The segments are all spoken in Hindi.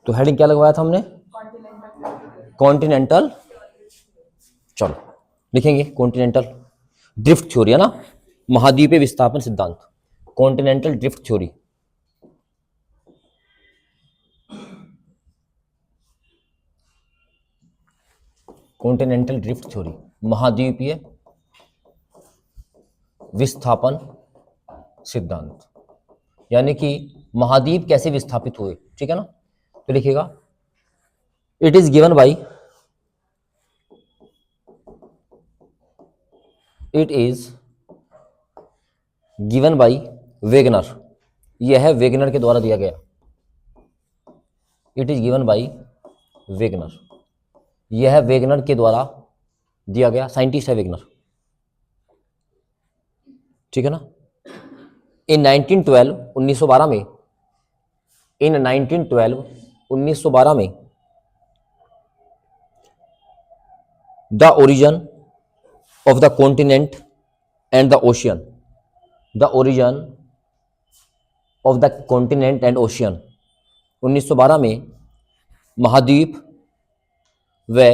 तो हेडिंग क्या लगवाया था हमने? कॉन्टिनेंटल, चलो लिखेंगे कॉन्टिनेंटल ड्रिफ्ट थ्योरी, है ना, महाद्वीपीय विस्थापन सिद्धांत, continental drift theory. Continental drift theory, महाद्वीपीय विस्थापन सिद्धांत, यानी कि महाद्वीप कैसे विस्थापित हुए, ठीक है ना। तो लिखिएगा, it is given by, it is given by Wegener, यह है वेगनर के द्वारा दिया गया, it is given by Wegener, यह है वेगनर के द्वारा दिया गया, साइंटिस्ट है वेगनर, ठीक है ना। इन 1912 1912 में, इन 1912 1912 में the origin of the continent and the ocean, the origin of the continent and ocean, 1912 में महाद्वीप व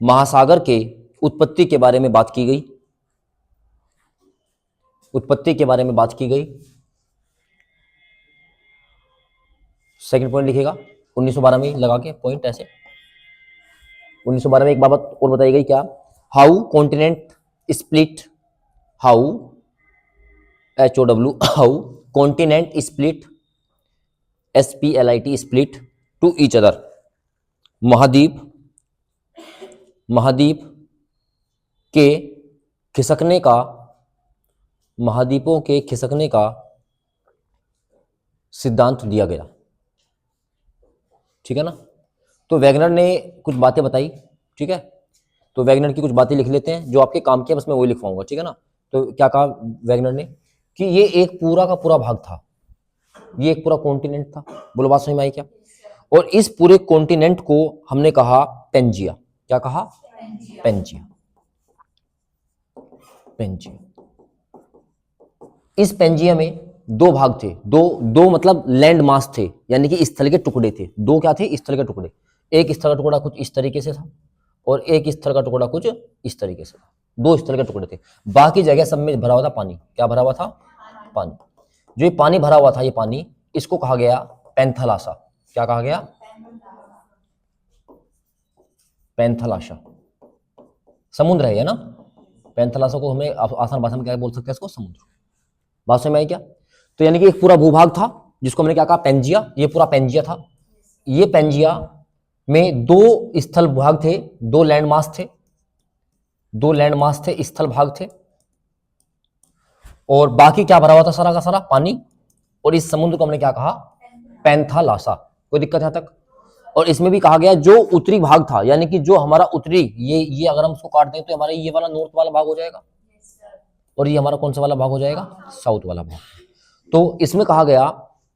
महासागर के उत्पत्ति के बारे में बात की गई, उत्पत्ति के बारे में बात की गई। सेकंड पॉइंट लिखिएगा 1912 में लगा के पॉइंट ऐसे। 1912 में एक बात और बताई गई, क्या? How continent split, how HOW, how continent split, SPLIT split to each other, महाद्वीप, महाद्वीप के खिसकने का, महाद्वीपों के खिसकने का सिद्धांत दिया गया, ठीक है ना। तो वेगनर ने कुछ बातें बताई, ठीक है, तो वेगनर की कुछ बातें लिख लेते हैं, जो आपके काम की है बस मैं वही लिखवाऊंगा, ठीक है ना। तो क्या कहा वेगनर ने कि ये एक पूरा का पूरा भाग था, ये एक पूरा कॉन्टिनेंट था, बोलो बात समझ में आई क्या? और इस पूरे कॉन्टिनेंट को हमने कहा पेंजिया, क्या कहा? Pangaea, Pangaea. इस पेंजिया में दो भाग थे, दो मतलब लैंड मास थे, यानी कि स्थल के टुकड़े थे, दो क्या थे? स्थल के टुकड़े। एक स्थल का टुकड़ा कुछ इस तरीके से था और एक स्थल का टुकड़ा कुछ इस तरीके से था, दो स्थल के टुकड़े थे। बाकी जगह सब में भरा हुआ था पानी, क्या भरा हुआ था? पानी। जो ये पानी भरा हुआ था, ये पानी, इसको कहा गया पैंथलाशा, क्या कहा गया? पैंथलाशा, समुद्र है ना। पैंथलाशा को हमें आसान भाषा में क्या बोल सकते हैं? इसको समुद्र। बात समझ में आई क्या? तो यानी कि एक पूरा भूभाग था जिसको हमने क्या कहा? पेंजिया, ये पूरा पेंजिया था। ये पेंजिया में दो स्थल भाग थे, दो लैंड मास थे, दो लैंड मास थे, स्थल भाग थे, और बाकी क्या भरा हुआ था? सारा का सारा पानी। और इस समुद्र को हमने क्या कहा? पैंथालाशा। कोई दिक्कत यहां तक? और इसमें भी कहा गया जो उत्तरी भाग था, यानी कि जो हमारा उत्तरी, ये अगर हम उसको काट दें तो हमारा ये वाला नॉर्थ वाला भाग हो जाएगा, और ये हमारा कौन सा वाला भाग हो जाएगा? साउथ वाला भाग। तो इसमें कहा गया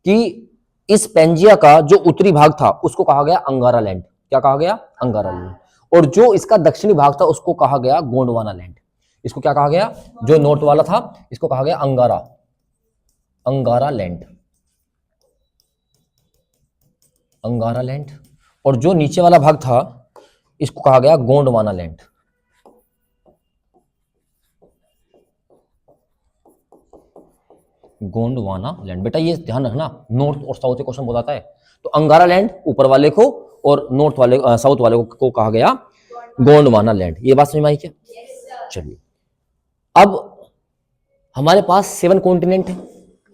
कि इस पेंजिया का जो उत्तरी भाग था उसको कहा गया अंगारा लैंड, क्या कहा गया? अंगारा लैंड। और जो इसका दक्षिणी भाग था उसको कहा गया गोंडवाना लैंड। इसको क्या कहा गया? जो नॉर्थ वाला था इसको कहा गया अंगारा, अंगारा लैंड, अंगारा लैंड। और जो नीचे वाला भाग था इसको कहा गया गोंडवाना लैंड। गोंडवाना लैंड। बेटा ये ध्यान रखना, नॉर्थ और साउथ के क्वेश्चन बताता है। तो अंगारा लैंड ऊपर वाले को और नॉर्थ वाले साउथ वाले को कहा गया गोंडवाना लैंड। ये बात समझ में आई क्या? चलिए, अब हमारे पास 7 कॉन्टिनेंट है।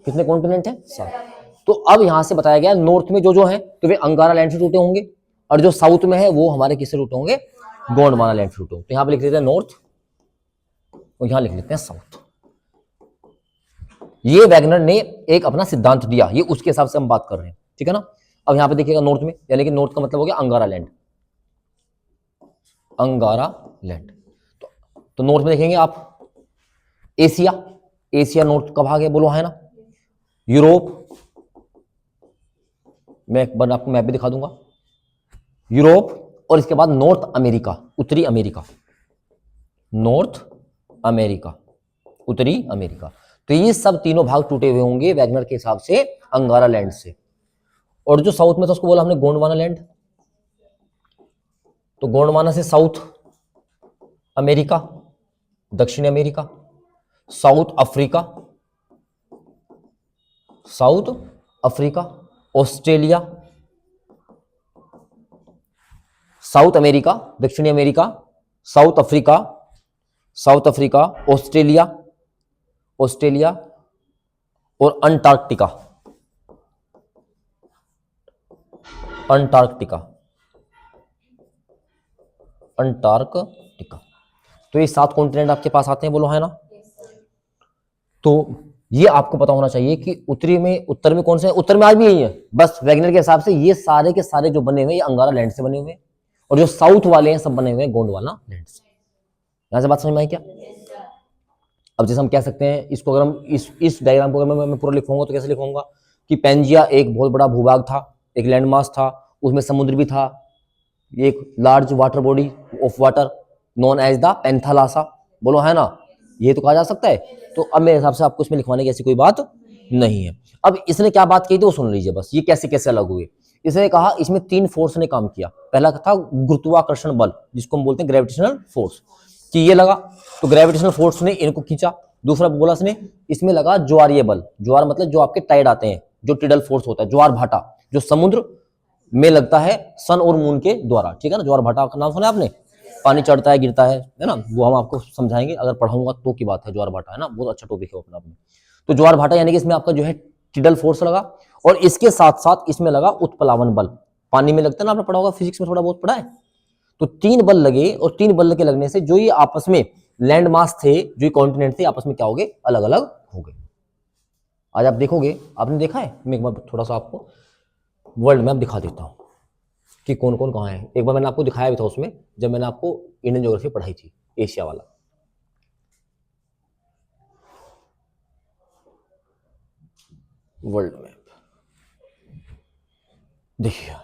कितने कॉन्टिनेंट है? 7। तो अब यहां से बताया गया नॉर्थ में जो है तो वे अंगारा लैंड से टूटे होंगे, और जो साउथ में है वो हमारे किससे टूटे होंगे? गोंडवाना लैंड से टूटे होंगे। तो यहां पे लिख देते हैं नॉर्थ और यहां लिख लेते हैं साउथ। ये वैगनर ने एक अपना सिद्धांत दिया, ये उसके हिसाब से हम बात कर रहे हैं, ठीक है ना। अब यहां पे देखिएगा नॉर्थ में, यानी कि नॉर्थ का मतलब हो गया अंगारा लैंड, अंगारा लैंड। तो नॉर्थ में देखेंगे आप एशिया, एशिया नॉर्थ का भाग है, बोलो है ना। यूरोप, मैं एक बार आपको मैप भी दिखा दूंगा, यूरोप, और इसके बाद नॉर्थ अमेरिका, उत्तरी अमेरिका, नॉर्थ अमेरिका, उत्तरी अमेरिका। तो ये सब तीनों भाग टूटे हुए होंगे वैगनर के हिसाब से अंगारा लैंड से। और जो साउथ में था उसको बोला हमने गोंडवाना लैंड। तो गोंडवाना से साउथ अमेरिका, दक्षिण America, South Africa, South Africa, Australia, South America, दक्षिणी America, South Africa, South Africa, Australia, Australia और अंटार्कटिका, अंटार्कटिका, अंटार्कटिका। तो ये 7 कॉन्टिनेंट आपके पास आते हैं, बोलो है ना। तो ये आपको पता होना चाहिए कि उत्तरी में, उत्तर में कौन से है, उत्तर में आज भी यही है। बस वैगनर के हिसाब से ये सारे के सारे जो बने हुए हैं ये अंगारा लैंड से बने हुए हैं, और जो साउथ वाले हैं सब बने हुए हैं गोंडवाना लैंड से। यहां से बात समझ में आई क्या? अब जैसे हम कह सकते हैं इसको, अगर हम इस डायग्राम को अगर मैं पूरा लिखूंगा तो कैसे लिखूंगा कि पेंजिया एक बहुत बड़ा भूभाग था, एक लैंड मास था, उसमें समुद्र भी था, एक large water body of water known as the Panthalassa, बोलो है ना, ये तो कहा जा सकता है। तो अब मेरे हिसाब से आपको इसमें लिखवाने की ऐसी कोई बात नहीं है। अब इसने क्या बात कही थी वो सुन लीजिए बस, ये कैसे कैसे अलग हुए। इसने कहा इसमें 3 फोर्स ने काम किया। पहला था गुरुत्वाकर्षण बल, जिसको हम बोलते हैं ग्रेविटेशनल फोर्स, कि ये लगा तो ग्रेविटेशनल फोर्स ने इनको खींचा। दूसरा बोला इसने, इसमें लगा ज्वारीय बल, ज्वार मतलब जो आपके टाइड आते हैं, जो टिडल फोर्स होता है, ज्वार भाटा, जो समुद्र में लगता है सन और मून के द्वारा, ठीक है ना। ज्वार भाटा का नाम सुना आपने, पानी चढ़ता है गिरता है ना, वो हम आपको समझाएंगे, अगर पढ़ाऊंगा तो की बात है। ज्वार भाटा है ना, बहुत अच्छा टॉपिक है अपना में। तो ज्वार भाटा यानी कि इसमें आपका जो है टिडल फोर्स लगा, और इसके साथ साथ इसमें लगा उत्प्लावन बल, पानी में लगता है ना, आपने पढ़ा होगा फिजिक्स में, थोड़ा बहुत पढ़ा है। तो 3 बल लगे, और 3 बल के लगने से जो ये आपस में लैंड मास थे, जो कॉन्टिनेंट थे, आपस में क्या हो गए, अलग अलग हो गए। आज आप देखोगे, आपने देखा है, मैं एक बार थोड़ा सा आपको वर्ल्ड मैप दिखा देता हूं कि कौन कौन कहां है। एक बार मैंने आपको दिखाया भी था उसमें, जब मैंने आपको इंडियन ज्योग्राफी पढ़ाई थी, एशिया वाला। वर्ल्ड मैप देखिए,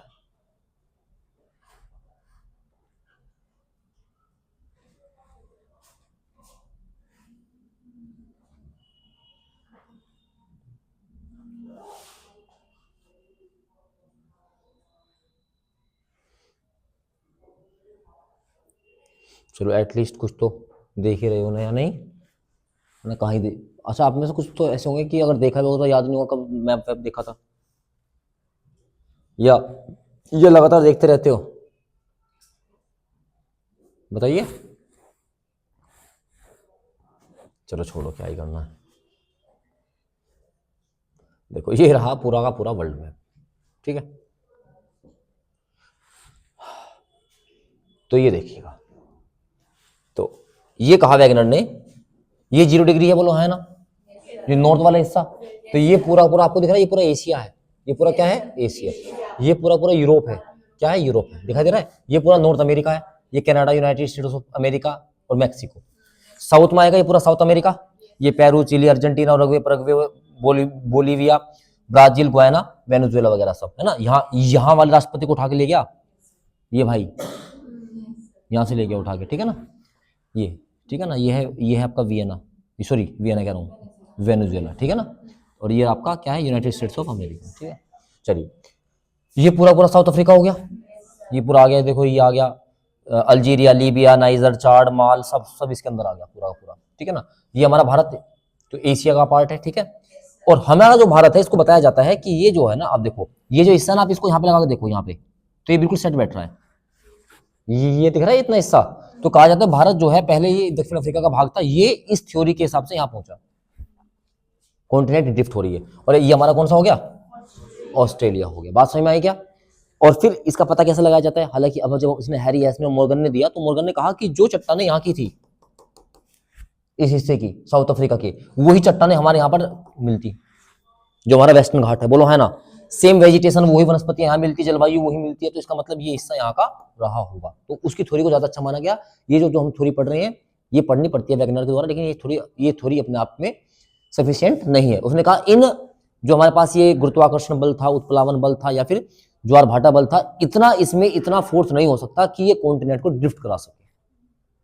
चलो एटलीस्ट कुछ तो देख ही रहे हो ना, या नहीं ना, कहीं दे। अच्छा, आप में से कुछ तो ऐसे होंगे कि अगर देखा भी होगा तो याद नहीं होगा कब मैप वैप देखा था, या ये लगातार देखते रहते हो, बताइए। चलो छोड़ो, क्या ही करना है। देखो ये रहा पूरा का पूरा वर्ल्ड मैप, ठीक है। तो ये देखिएगा, तो ये कहा वैगनर ने, ये 0 डिग्री है, बोलो है ना, ये नॉर्थ वाला हिस्सा। तो ये पूरा पूरा आपको दिख रहा है, ये पूरा एशिया है, ये पूरा क्या है, एशिया। ये पूरा पूरा यूरोप है, क्या है, यूरोप है, दिखाई दे रहा है। ये पूरा नॉर्थ अमेरिका है, ये Canada, United States of America और मैक्सिको। साउथ में आएगा ये पूरा साउथ अमेरिका, ये Peru, Chile, Argentina, Uruguay, Paraguay, Bolivia, Brazil, Guyana, Venezuela वगैरह सब है ना। यहाँ वाले राष्ट्रपति को उठा के ले गया ये भाई, यहाँ से ले गया उठा के, ठीक है ना, ये ठीक है ना। ये है आपका वियना, सॉरी वियना कह रहा हूँ, वेनेजुएला, ठीक है ना। और ये आपका क्या है, यूनाइटेड स्टेट्स ऑफ अमेरिका, ठीक है। चलिए, ये पूरा पूरा साउथ अफ्रीका हो गया, ये पूरा आ गया, देखो ये आ गया, अल्जीरिया, लीबिया, नाइजर, चाड, माल, सब सब इसके अंदर आ गया पूरा पूरा, ठीक है ना। ये हमारा भारत है, तो एशिया का पार्ट है, ठीक है। और हमारा जो भारत है, इसको बताया जाता है कि ये जो है ना, आप देखो ये जो हिस्सा ना, आप इसको यहाँ पे लगा के देखो, यहाँ पे तो ये बिल्कुल सेट बैठ रहा है, ये दिख रहा है इतना हिस्सा। तो कहा जाता है भारत जो है पहले ये दक्षिण अफ्रीका का भाग था, ये इस थ्योरी के हिसाब से यहाँ पहुंचा, कॉन्टिनेंट ड्रिफ्ट हो रही है। और ये हमारा कौन सा हो गया, ऑस्ट्रेलिया हो गया। बात समझ में आई क्या? और फिर इसका पता कैसे लगाया जाता है? हालांकि अब जब इसने हैरी एस्ने और मॉर्गन ने दिया, तो मॉर्गन ने कहा कि जो चट्टानें यहाँ की थी, इस हिस्से की, साउथ अफ्रीका की, वही चट्टानें हमारे यहाँ पर मिलती, जो हमारा वेस्टर्न घाट है, बोलो है ना। सेम वेजिटेशन, वही वनस्पति यहाँ मिलती, जलवायु वही मिलती है, तो इसका मतलब ये हिस्सा यहाँ का रहा होगा। तो उसकी थ्योरी को ज्यादा अच्छा माना गया। ये जो हम थ्योरी पढ़ रहे हैं, ये पढ़नी पड़ती है वैगनर के द्वारा, लेकिन ये थ्योरी अपने आप में सफिशिएंट नहीं है। उसने कहा इन जो हमारे पास ये गुरुत्वाकर्षण बल था, उत्प्लावन बल था, या फिर ज्वार भाटा बल था, इतना इसमें इतना फोर्स नहीं हो सकता कि ये कॉन्टिनेंट को ड्रिफ्ट करा सके।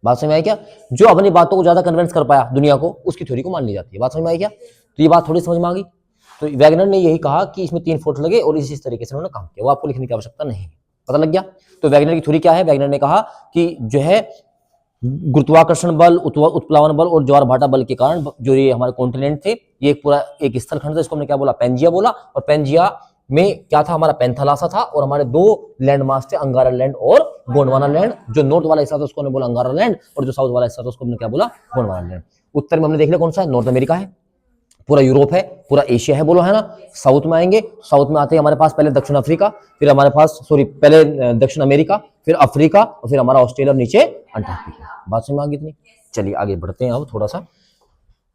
बात समझ में आई क्या? जो अपनी बातों को ज्यादा कन्विंस कर पाया दुनिया को, उसकी थ्योरी को मान ली जाती है। बात समझ में आई क्या? तो ये बात थोड़ी समझ में आ गई। तो वैगनर ने यही कहा कि इसमें 3 फोर्स लगे और इसी तरीके से उन्होंने काम किया, वो आपको लिखने की आवश्यकता नहीं है, पता लग गया। तो वैगनर की थ्योरी क्या है? वैगनर ने कहा कि जो है गुरुत्वाकर्षण बल, उत्प्लावन बल और ज्वार भाटा बल के कारण जो ये हमारे कॉन्टिनेंट थे, ये पूरा एक स्थल खंड था, इसको हमने क्या बोला? पेंजिया बोला। और पेंजिया में क्या था? हमारा पैंथालासा था, और हमारे 2 लैंड मास थे, अंगारा लैंड और गोंडवाना लैंड। जो नॉर्थ वाला हिस्सा था उसको हमने बोला अंगारा लैंड, और जो साउथ वाला हिस्सा था उसको हमने क्या बोला? गोंडवाना लैंड। उत्तर में हमने देख लिया कौन सा है? नॉर्थ अमेरिका है, पूरा यूरोप है, पूरा एशिया है, बोलो है ना। साउथ में आएंगे, साउथ में आते हैं हमारे पास पहले दक्षिण अफ्रीका, फिर हमारे पास पहले दक्षिण अमेरिका, फिर अफ्रीका, और फिर हमारा ऑस्ट्रेलिया, और नीचे अंटार्कटिका। बात समझ में आ गई इतनी? चलिए आगे बढ़ते हैं अब थोड़ा सा।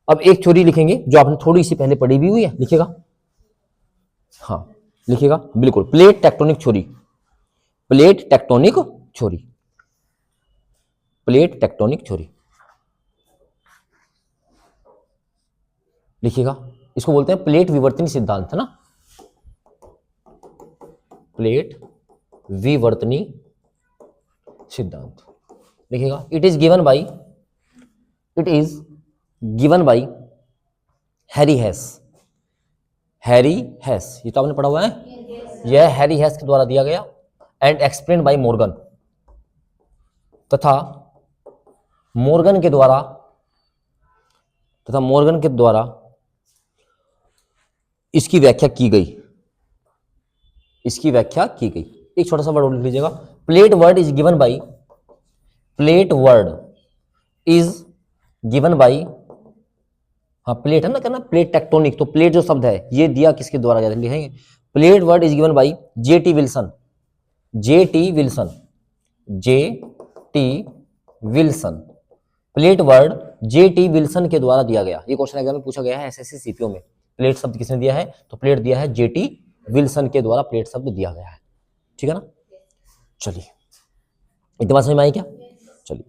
अब एक थ्योरी लिखेंगे जो आपने थोड़ी सी पहले पढ़ी भी हुई है, लिखेगा? हाँ लिखेगा, बिल्कुल। Plate tectonic theory, plate tectonic theory, plate tectonic theory लिखिएगा। इसको बोलते हैं प्लेट विवर्तनी सिद्धांत, है ना? प्लेट विवर्तनी सिद्धांत लिखिएगा। It is given by Harry हेस। Harry हेस, ये तो आपने पढ़ा हुआ है। यह हैरी हेस के द्वारा दिया गया, एंड एक्सप्लेन बाई मॉर्गन, तथा मॉर्गन के द्वारा इसकी व्याख्या की गई। एक छोटा सा वर्ड लिख लीजिएगा। Plate word is given by, हाँ प्लेट है ना, कहना प्लेट टेक्टोनिक, तो प्लेट जो शब्द है ये दिया किसके द्वारा गया? लिखेंगे plate word is given by J.T. Wilson. Plate word J.T. Wilson के द्वारा दिया गया। ये क्वेश्चन एग्जाम में पूछा गया है SSC CPO में। प्लेट शब्द किसने दिया है? तो प्लेट दिया है J.T. विल्सन के द्वारा प्लेट शब्द दिया गया है, ठीक है ना। चलिए इतनी बात समझ में आई क्या? चलिए,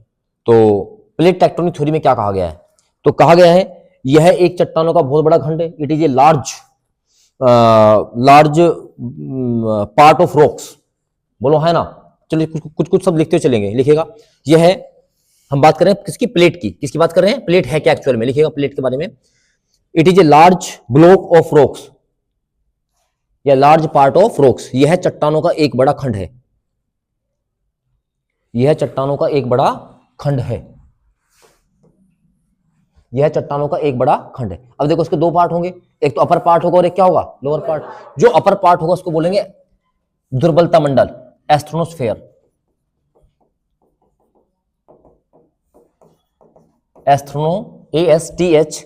तो प्लेट टेक्टोनिक थ्योरी में क्या कहा गया है? तो कहा गया है यह एक चट्टानों का बहुत बड़ा खंड है। It is a large part of rocks, बोलो है ना। चलिए कुछ सब लिखते हुए चलेंगे, लिखिएगा। यह है, हम बात कर रहे हैं किसकी? प्लेट की। किसकी बात कर रहे हैं? प्लेट है क्या एक्चुअल में? लिखिएगा प्लेट के बारे में। It is a large block of rocks, या लार्ज पार्ट ऑफ रॉक्स। यह चट्टानों का एक बड़ा खंड है, यह चट्टानों का एक बड़ा खंड है, यह चट्टानों का एक बड़ा खंड है। अब देखो इसके 2 पार्ट होंगे, एक तो अपर पार्ट होगा और एक क्या होगा? Lower part. जो अपर पार्ट होगा उसको बोलेंगे दुर्बलता मंडल, एस्थ्रोनोस्फेयर। एस्थ्रोनो, ASTHENOSPHERE,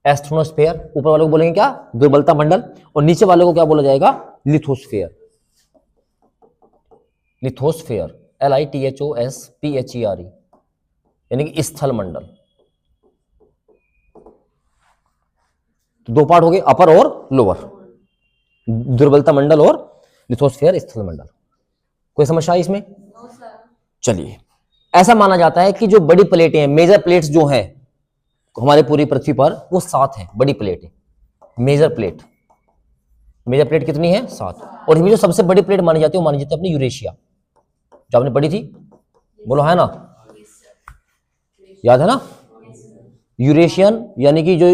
एस्थ्रोनोस्फेयर। ऊपर वालों को बोलेंगे क्या? दुर्बलता मंडल। और नीचे वालों को क्या बोला जाएगा? लिथोस्फेयर। लिथोस्फेयर, LITHOSPHERE, यानी कि स्थल मंडल। तो 2 पार्ट हो गए, अपर और लोअर, दुर्बलता मंडल और लिथोस्फेयर, स्थल मंडल। कोई समस्या है इसमें? चलिए, ऐसा माना जाता है कि जो बड़ी प्लेटें हैं, मेजर प्लेट्स जो हैं हमारे पूरी पृथ्वी पर, वो 7 हैं बड़ी प्लेटें। मेजर प्लेट कितनी है? 7। और इनमें जो सबसे बड़ी प्लेट मानी जाती है वो मानी जाती है अपनी यूरेशिया, जो आपने पढ़ी थी, बोलो है ना, याद है ना? यूरेशियन, यानी कि जो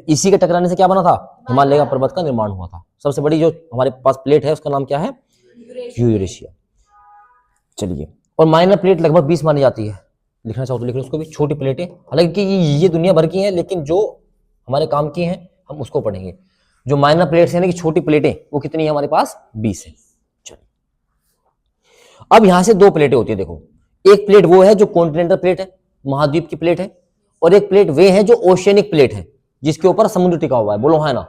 इसी के टकराने से क्या बना था? हिमालय का पर्वत का निर्माण हुआ था। सबसे बड़ी जो हमारे पास प्लेट है उसका नाम क्या है? यूरेशिया। चलिए, और माइनर प्लेट लगभग 20 मानी जाती है। लिखना चाहो तो लिख लो उसको भी, छोटी प्लेटें। हालांकि ये दुनिया भर की हैं, लेकिन जो हमारे काम की हैं हम उसको पढ़ेंगे। जो माइनर प्लेट्स हैं, कि छोटी प्लेटें, वो कितनी है हमारे पास? 20 है। चलिए, अब यहां से 2 प्लेटें होती है। देखो, एक प्लेट वो है जो कॉन्टिनेंटल प्लेट है, महाद्वीप की प्लेट है, और एक प्लेट वे है जो ओशियनिक प्लेट है, जिसके ऊपर समुद्र टिका हुआ है, बोलो है ना।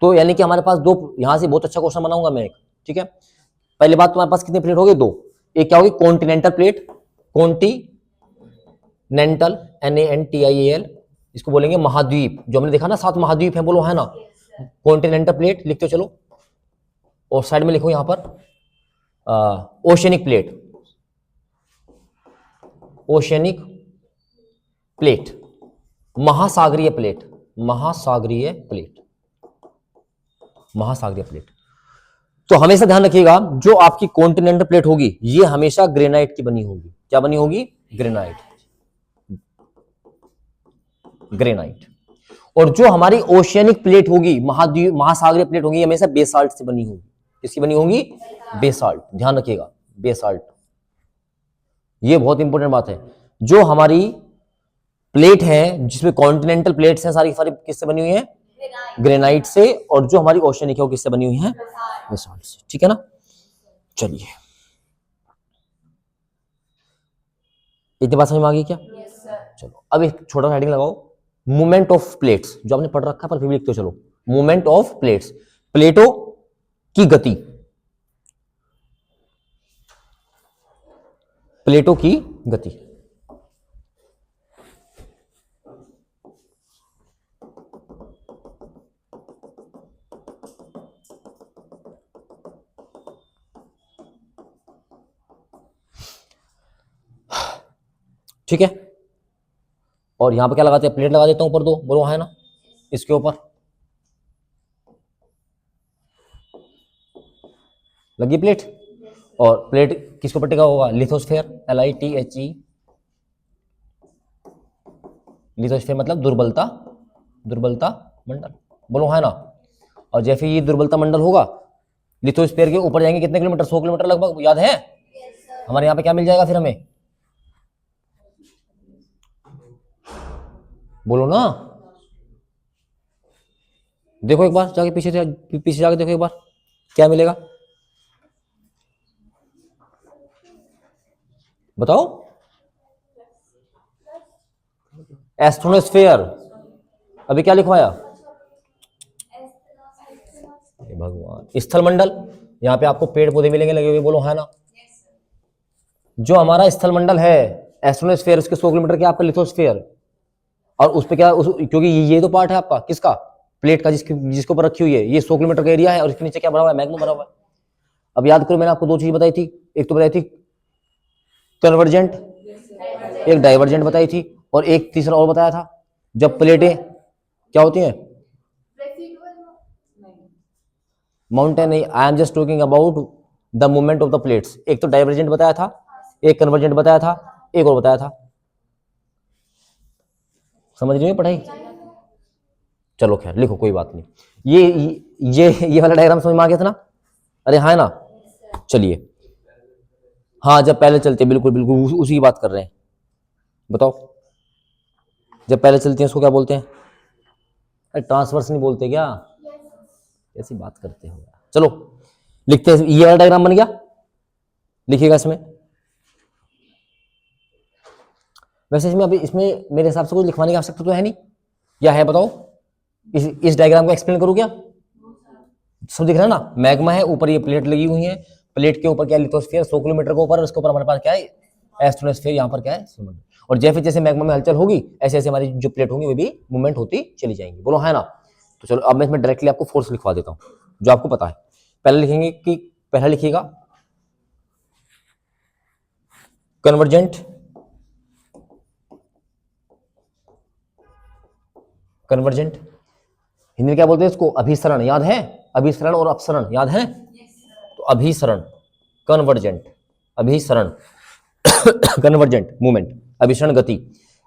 तो यानी कि हमारे पास 2, यहां से बहुत अच्छा क्वेश्चन बनाऊंगा मैं एक, ठीक है। पहली बात, तुम्हारे पास कितनी प्लेट हो गई? 2। एक क्या होगी? कॉन्टिनेंटल प्लेट, कॉन्टिनेंटल, NANTIAL, इसको बोलेंगे महाद्वीप। जो हमने देखा ना 7 महाद्वीप है, बोलो है ना। कॉन्टिनेंटल प्लेट लिखते हो चलो, और साइड में लिखो यहां पर ओशियनिक प्लेट, ओशियनिक प्लेट, महासागरीय प्लेट, महासागरीय प्लेट, महासागरीय प्लेट। तो हमेशा ध्यान रखिएगा, जो आपकी कॉन्टिनेंटल प्लेट होगी ये हमेशा ग्रेनाइट की बनी होगी। क्या बनी होगी? ग्रेनाइट। ग्रेनाइट। और जो हमारी ओशियनिक प्लेट होगी, महाद्वीप महासागरीय प्लेट होगी, हमेशा बेसाल्ट से बनी होगी। किसकी बनी होगी? बेसाल्ट। ध्यान रखिएगा, बेसाल्ट। ये बहुत इंपॉर्टेंट बात है। जो हमारी प्लेट है जिसमें कॉन्टिनेंटल प्लेट्स हैं सारी सारी किससे बनी हुई है? ग्रेनाइट से। और जो हमारी ओशियनिक है वो किससे बनी हुई है? बेसाल्ट से। ठीक है ना? चलिए, इतनी बात समझ में आ गई क्या? चलो अब एक छोटा सा हेडिंग लगाओ, मूवमेंट ऑफ प्लेट्स। जो आपने पढ़ रखा है पर फिर भी लिखते हो। चलो, मूवमेंट ऑफ प्लेट्स, प्लेटों की गति, प्लेटों की गति। ठीक है, और यहां पे क्या लगाते हैं? प्लेट लगा देता हूं ऊपर दो, बोलो है ना, इसके ऊपर लगी प्लेट। और प्लेट किसके ऊपर टिका होगा? Lithosphere, LITHE। लिथोस्फेयर मतलब दुर्बलता, दुर्बलता मंडल, बोलो है ना। और जैसे ये दुर्बलता मंडल होगा, लिथोस्फेयर के ऊपर जाएंगे कितने किलोमीटर? 100 किलोमीटर लगभग, याद है? हमारे यहाँ पे क्या मिल जाएगा फिर हमें? बोलो ना, देखो एक बार जाके पीछे जाके देखो एक बार क्या मिलेगा, बताओ। एस्ट्रोनोस्फेयर। अभी क्या लिखवाया? भगवान, स्थल मंडल। यहाँ पे आपको पेड़ पौधे मिलेंगे लगे हुए, बोलो है ना। जो हमारा स्थल मंडल है एस्ट्रोनोस्फेयर, उसके 100 किलोमीटर के आपका लिथोस्फेयर। और उस पे क्या क्योंकि ये तो पार्ट है आपका किसका? प्लेट का, जिसके ऊपर रखी हुई है। ये 100 किलोमीटर का एरिया है और इसके नीचे क्या भरा हुआ है? मैग्मा भरा हुआ है। अब याद करो, मैंने आपको दो चीज बताई थी। एक तो बताई थी कन्वर्जेंट, एक डाइवर्जेंट बताई थी, और एक तीसरा और बताया था, जब प्लेटें क्या होती हैं? माउंटेन नहीं, I am just talking about the movement of the plates. एक तो डाइवर्जेंट बताया था, एक कन्वर्जेंट बताया था, एक और बताया था। समझ रही हो पढ़ाई? चलो खैर, लिखो, कोई बात नहीं। ये वाला डायग्राम समझ में आ गया था ना? अरे हाँ ना। चलिए, हाँ, जब पहले चलते, बिल्कुल बिल्कुल उसी की बात कर रहे हैं। बताओ, जब पहले चलती हैं उसको क्या बोलते हैं? अरे ट्रांसवर्स नहीं बोलते क्या? ऐसी बात करते हो। चलो लिखते हैं, ये वाला डायग्राम बन गया, लिखिएगा इसमें। वैसे इसमें अभी इसमें मेरे हिसाब से कुछ लिखवाने की आवश्यकता तो है नहीं, या है बताओ? इस डायग्राम को एक्सप्लेन करूँ क्या? सब दिख रहा है ना, मैग्मा है, ऊपर ये प्लेट लगी हुई है, प्लेट के ऊपर क्या? लिथोस्फीयर 100 किलोमीटर के ऊपर, उसके ऊपर हमारे पास क्या है? एस्ट्रोनोस्फीयर। यहाँ पर क्या है? समुद्र। और जैसे जैसे मैग्मा में हलचल होगी, ऐसे ऐसे हमारी जो प्लेट होंगी वो भी मूवमेंट होती चली जाएंगी, बोलो है ना। तो चलो अब मैं इसमें डायरेक्टली आपको फोर्स लिखवा देता हूँ, जो आपको पता है। पहले लिखेंगे कि पहला लिखिएगा कन्वर्जेंट, कन्वर्जेंट हिंदी में क्या बोलते हैं इसको? अभिसरण, याद है? अभिसरण और अपसरण, याद है? तो अभिसरण, कन्वर्जेंट, अभिसरण कन्वर्जेंट मूवमेंट, अभिसरण गति।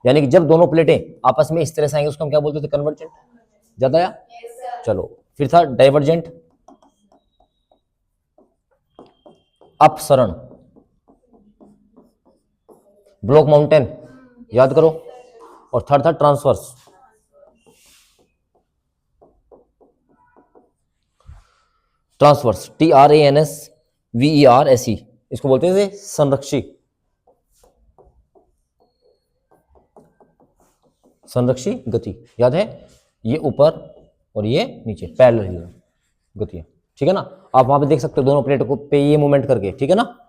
यानी कि जब दोनों प्लेटें आपस में इस तरह से आएंगे उसको हम क्या बोलते थे? कन्वर्जेंट। ज्यादा आया? चलो फिर था डाइवर्जेंट, अपसरण, ब्लॉक माउंटेन, याद करो। और थर्ड था ट्रांसवर्स, ट्रांसवर्स, TRANSVERSE, इसको बोलते थे संरक्षी, संरक्षी गति, याद है? ये ऊपर और ये नीचे, पैरेलल गति, ठीक है ना। आप वहां पे देख सकते हो दोनों प्लेट को पे ये मूवमेंट करके, ठीक है ना।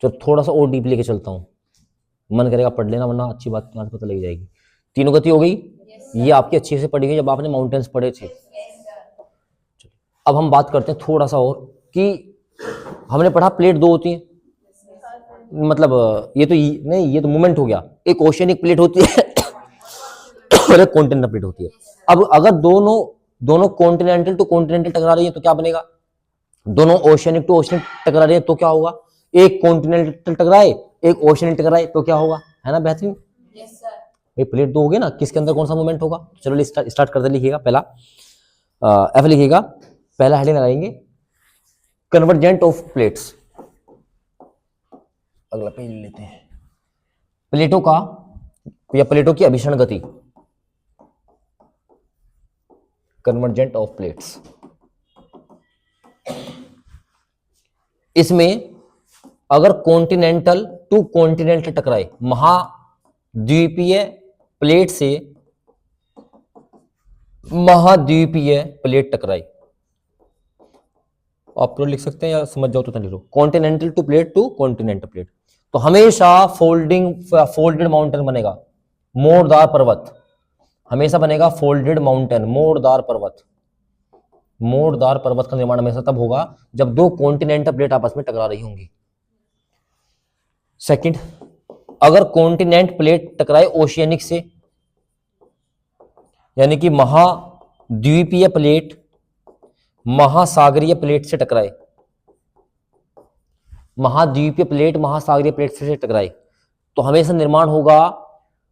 तो थोड़ा सा और डीप लेके चलता हूं, मन करेगा पढ़ लेना, वरना अच्छी बात यहाँ से पता लग जाएगी। तीनों गति हो गई, ये आपकी अच्छे से पढ़ी गई जब आपने माउंटेन्स पढ़े थे। अब हम बात करते हैं थोड़ा सा और, कि हमने पढ़ा प्लेट दो होती है, मतलब ये तो नहीं, ये तो मूवमेंट हो गया। एक ओशियनिक प्लेट होती है और एक कॉन्टिनेंटल प्लेट होती है। अब अगर दोनों दोनों कॉन्टिनेंटल टू कॉन्टिनेंटल टकरा रही है तो क्या बनेगा, दोनों ओशियनिक टू ओशियनिक टकरा रही है तो क्या होगा, एक कॉन्टिनेंटल टकराए एक ओशियनिक टकराए तो क्या होगा, है ना बेहतरीन। भाई प्लेट दो हो गए ना, किसके अंदर कौन सा मूवमेंट होगा, चलो स्टार्ट करते, लिखिएगा पहला एफ लिखिएगा, पहला हेडिंग लगाएंगे कन्वर्जेंट ऑफ प्लेट्स। अगला पेज लेते हैं, प्लेटों का या प्लेटों की अभिसरण गति, कन्वर्जेंट ऑफ प्लेट्स। इसमें अगर कॉन्टिनेंटल टू कॉन्टिनेंटल टकराए, महाद्वीपीय प्लेट से महाद्वीपीय प्लेट टकराई, आप तो लिख सकते हैं या समझ जाओ तो लिख लो, कॉन्टिनेंटल टू कॉन्टिनेंटल प्लेट, तो हमेशा फोल्डेड माउंटेन बनेगा, मोड़दार पर्वत हमेशा बनेगा, फोल्डेड माउंटेन मोड़दार पर्वत, मोड़दार पर्वत का निर्माण हमेशा तब होगा जब दो कॉन्टिनेंटल प्लेट आपस में टकरा रही होंगी। सेकंड, अगर कॉन्टिनेंट प्लेट टकराए ओशियनिक से, यानी कि महाद्वीपीय प्लेट महासागरीय प्लेट से टकराए, महाद्वीपीय प्लेट महासागरीय प्लेट से टकराए तो हमेशा निर्माण होगा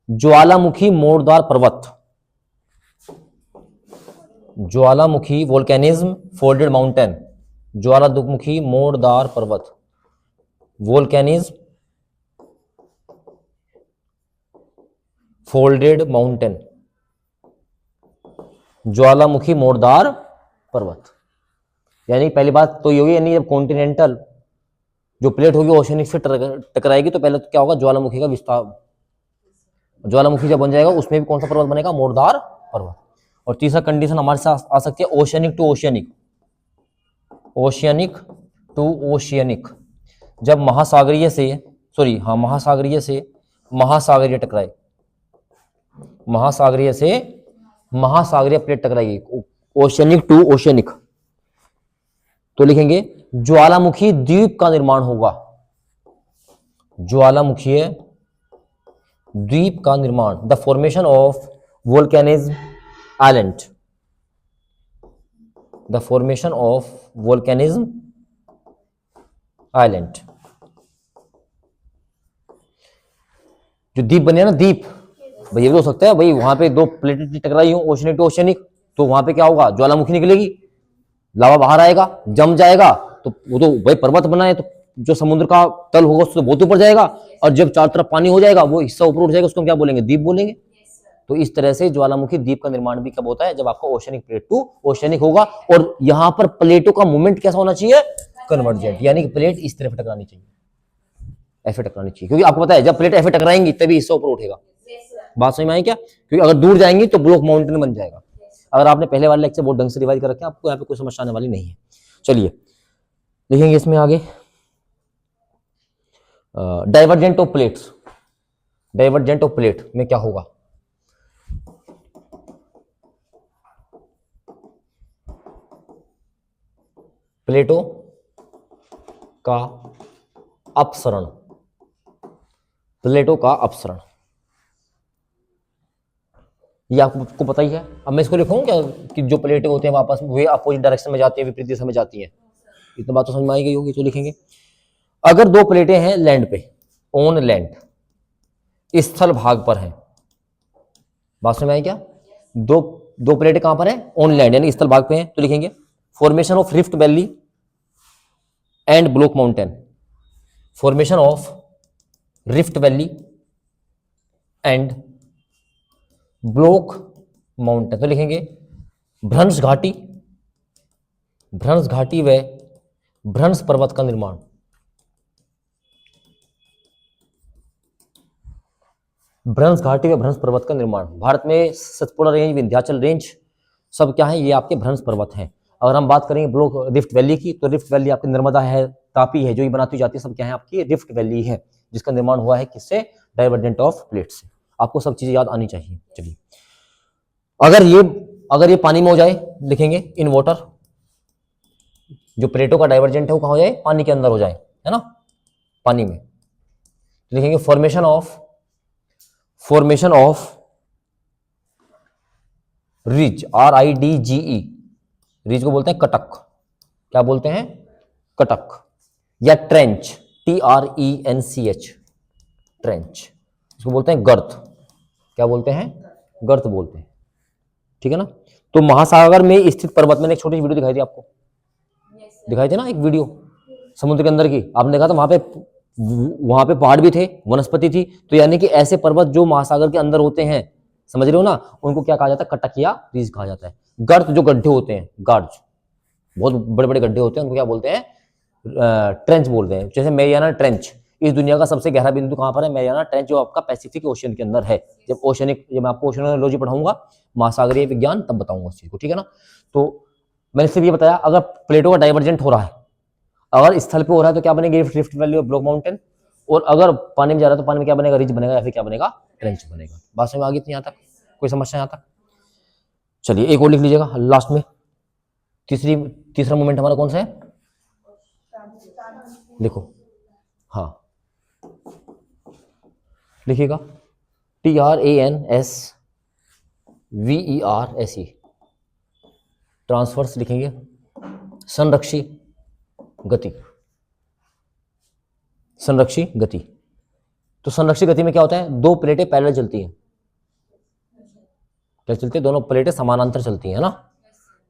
ज्वालामुखी मोड़दार पर्वत, ज्वालामुखी वोल्केनिज्म फोल्डेड माउंटेन, ज्वालामुखी मोड़दार पर्वत, वोल्केनिज्म फोल्डेड माउंटेन, ज्वालामुखी मोड़दार पर्वत। यानी पहली बात तो ये होगी, यानी जब कॉन्टिनेंटल जो प्लेट होगी ओशियनिक से टकराएगी तो पहले तो क्या होगा, ज्वालामुखी का विस्तार, ज्वालामुखी जब बन जाएगा उसमें भी कौन सा पर्वत बनेगा, मोड़दार पर्वत। और तीसरा कंडीशन हमारे साथ आ सकती है oceanic to oceanic, oceanic to oceanic, जब महासागरीय से महासागरीय से महासागरीय टकराए, महासागरीय से महासागरीय प्लेट टकराएगी, ओशियनिक टू ओशियनिक, तो लिखेंगे ज्वालामुखी द्वीप का निर्माण होगा, ज्वालामुखीय द्वीप का निर्माण, the formation of volcanism island, the formation of volcanism island, जो द्वीप बने ना द्वीप, भाई ये भी हो सकता है भाई वहां पे दो प्लेटें टकराई हो ओशियनिक टू ओशियनिक, तो वहां पे क्या होगा, ज्वालामुखी निकलेगी, लावा बाहर आएगा, जम जाएगा, तो वो तो भाई पर्वत बना है, तो जो समुद्र का तल होगा उससे बहुत ऊपर जाएगा, और जब चारों तरफ पानी हो जाएगा वो हिस्सा ऊपर उठ जाएगा, उसको हम क्या बोलेंगे, द्वीप बोलेंगे। तो इस तरह से ज्वालामुखी द्वीप का निर्माण भी कब होता है, जब आपका ओशियनिक प्लेट टू ओशियनिक होगा, और यहां पर प्लेटों का मूवमेंट कैसा होना चाहिए, कन्वर्जेंट, यानी कि प्लेट इस तरफ टकरानी चाहिए, ऐसे टकरानी चाहिए, क्योंकि आपको पता है जब प्लेट ऐसे टकराएंगी तभी हिस्सा ऊपर उठेगा। बात समझ में आई क्या, क्योंकि अगर दूर जाएंगी तो ब्लॉक माउंटेन बन जाएगा। अगर आपने पहले वाले लेक्चर बहुत ढंग से रिवाइज कर रखे हैं, आपको यहाँ पे कोई समस्या आने वाली नहीं है। चलिए लिखेंगे इसमें आगे, divergent of plates, divergent of plate में क्या होगा, प्लेटों का अपसरण, प्लेटों का अपसरण, ये आपको पता ही है। अब मैं इसको लिखूं क्या कि जो प्लेटें होते हैं वापस वे अपोजिट डायरेक्शन में जाती हैं, विपरीत दिशा में जाती हैं, इतना बात तो समझ में आई गई होगी। तो लिखेंगे अगर दो प्लेटें हैं लैंड पे, ऑन लैंड, स्थल भाग पर हैं, बात समझ में आई क्या, दो प्लेटें कहां पर हैं, ऑन लैंड यानी स्थल भाग पे हैं, तो लिखेंगे formation of rift valley and block mountain, formation of rift valley and block mountain, तो लिखेंगे भ्रंश घाटी, भ्रंश घाटी व भ्रंश पर्वत का निर्माण, भ्रंश घाटी व भ्रंश पर्वत का निर्माण। भारत में सतपुड़ा रेंज, विंध्याचल रेंज सब क्या है, ये आपके भ्रंश पर्वत हैं। अगर हम बात करेंगे ब्लॉक रिफ्ट वैली की, तो रिफ्ट वैली आपकी नर्मदा है, तापी है, जो ये बनाती जाती है, सब क्या है आपकी रिफ्ट वैली है, जिसका निर्माण हुआ है किससे, डाइवर्जेंट ऑफ प्लेट से। आपको सब चीजें याद आनी चाहिए। चलिए अगर ये पानी में हो जाए, लिखेंगे इन वाटर, जो प्लेटों का डाइवर्जेंट है वो कहां हो जाए, पानी के अंदर हो जाए, है ना, पानी में, लिखेंगे formation of ridge, RIDGE, ridge को बोलते हैं कटक, क्या बोलते हैं, कटक, या ट्रेंच, TRENCH, ट्रेंच, इसको बोलते हैं गर्त, क्या बोलते हैं, गर्त बोलते हैं, ठीक है ना। तो महासागर में स्थित पर्वत, मैंने एक छोटी वीडियो दिखाई थी आपको, दिखाई थी ना एक वीडियो समुद्र के अंदर की, आपने देखा था वहां पे पहाड़ भी थे, वनस्पति थी, तो यानी कि ऐसे पर्वत जो महासागर के अंदर होते हैं, समझ रहे हो ना, उनको क्या कहा जाता है, कटक या रीज कहा जाता है। गर्त जो गड्ढे होते हैं, गार्ज, बहुत बड़े बड़े गड्ढे होते हैं, उनको क्या बोलते हैं, ट्रेंच बोलते हैं। जैसे मैरियाना ट्रेंच, इस दुनिया का सबसे गहरा बिंदु कहां पर है, मैरियाना ट्रेंच, जो आपका पैसिफिक ओशियन के अंदर है। जब मैं आपको ओशियनोलॉजी पढ़ाऊंगा, महासागरीय विज्ञान, तब बताऊंगा उस चीज को, ठीक है ना। तो मैंने सिर्फ ये बताया, अगर प्लेटों का डाइवर्जेंट हो रहा है, अगर स्थल पे हो रहा है तो क्या बनेगा, रिफ्ट वैली और ब्लॉक माउंटेन, और अगर पानी में जा रहा है तो पानी में क्या बनेगा, रिज बनेगा, या फिर क्या बनेगा, ट्रेंच बनेगा। बात समझ में आ गई थी यहाँ तक, कोई समस्या यहाँ तक? चलिए एक और लिख लीजिएगा लास्ट में, तीसरा मोमेंट हमारा कौन सा है, लिखो, हाँ लिखिएगा, TRANSVERSE, ट्रांसवर्स लिखेंगे, संरक्षी गति, संरक्षी गति। तो संरक्षी गति में क्या होता है, दो प्लेटें पैरेलल चलती हैं, क्या चलती है, दोनों प्लेटें समानांतर चलती हैं ना।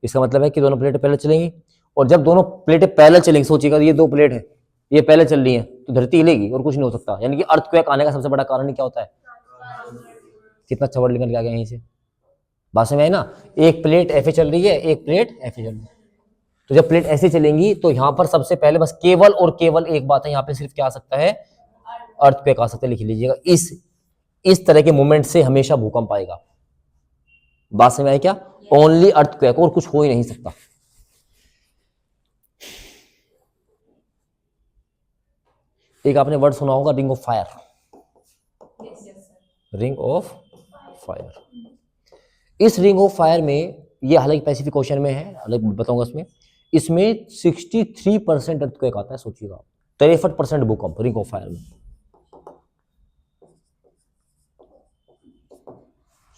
इसका मतलब है कि दोनों प्लेटें पैरेलल चलेंगी, और जब दोनों प्लेटें पैरेलल चलेंगी, सोचिएगा ये दो प्लेट है, ये पैरेलल चल रही है, तो धरती हिलेगी और कुछ नहीं हो सकता। यानी कि अर्थक्वेक आने का सबसे बड़ा कारण क्या होता है, कितना अच्छा वर्ड निकल के आ गया यहीं से, बात समझ में आई ना। एक प्लेट ऐसे चल रही है, एक प्लेट ऐसे चल रही है, तो जब प्लेट ऐसे चलेंगी तो यहां पर सबसे पहले बस केवल और केवल एक बात है, यहां पे सिर्फ क्या आ सकता है, अर्थक्वेक आ सकता है, लिख लीजिएगा। इस तरह के मूवमेंट से हमेशा भूकंप आएगा, बात समझ में आई क्या, ओनली अर्थक्वेक, और कुछ हो ही नहीं सकता। एक आपने वर्ड सुना होगा, ring of fire, ring of fire. इस रिंग ऑफ फायर में, ये हालांकि पैसिफिक ओशन में है, अलग बताऊंगा उसमें, इसमें 63% अर्थक्वेक आता है, सोचिएगा, 63% भूकंप रिंग ऑफ फायर में,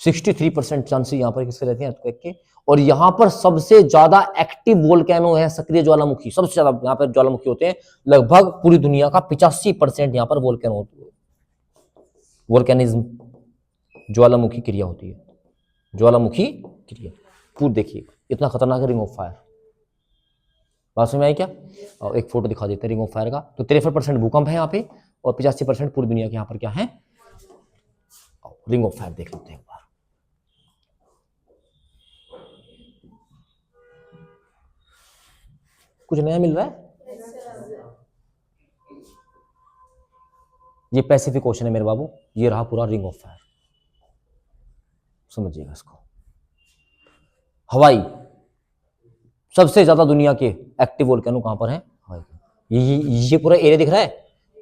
63% चांसेस यहां पर किसके रहते हैं, अर्थक्वेक के। और यहां पर सबसे ज्यादा एक्टिव वोल्केनो है, सक्रिय ज्वालामुखी, सबसे ज्यादा यहां पर ज्वालामुखी होते हैं, लगभग पूरी दुनिया का 85% यहां पर वोल्केनो होती है, वोल्केनिज्म, ज्वालामुखी क्रिया होती है, ज्वालामुखी क्रिया, पूरी देखिए इतना खतरनाक है रिंग ऑफ फायर, बात समझ में आई क्या। और एक फोटो दिखा देते हैं रिंग ऑफ फायर का। तो 63% भूकंप है यहाँ पे, और 85% पूरी दुनिया के यहाँ पर क्या है, रिंग ऑफ फायर देख लेते हैं एक बार। कुछ नया मिल रहा है, ये पैसिफिक ओशन है मेरे बाबू, ये रहा पूरा रिंग ऑफ फायर, समझिएगा इसको। हवाई, सबसे ज्यादा दुनिया के एक्टिव वोल्केनो कहां पर है, हवाई। ये पूरा एरिया दिख रहा है,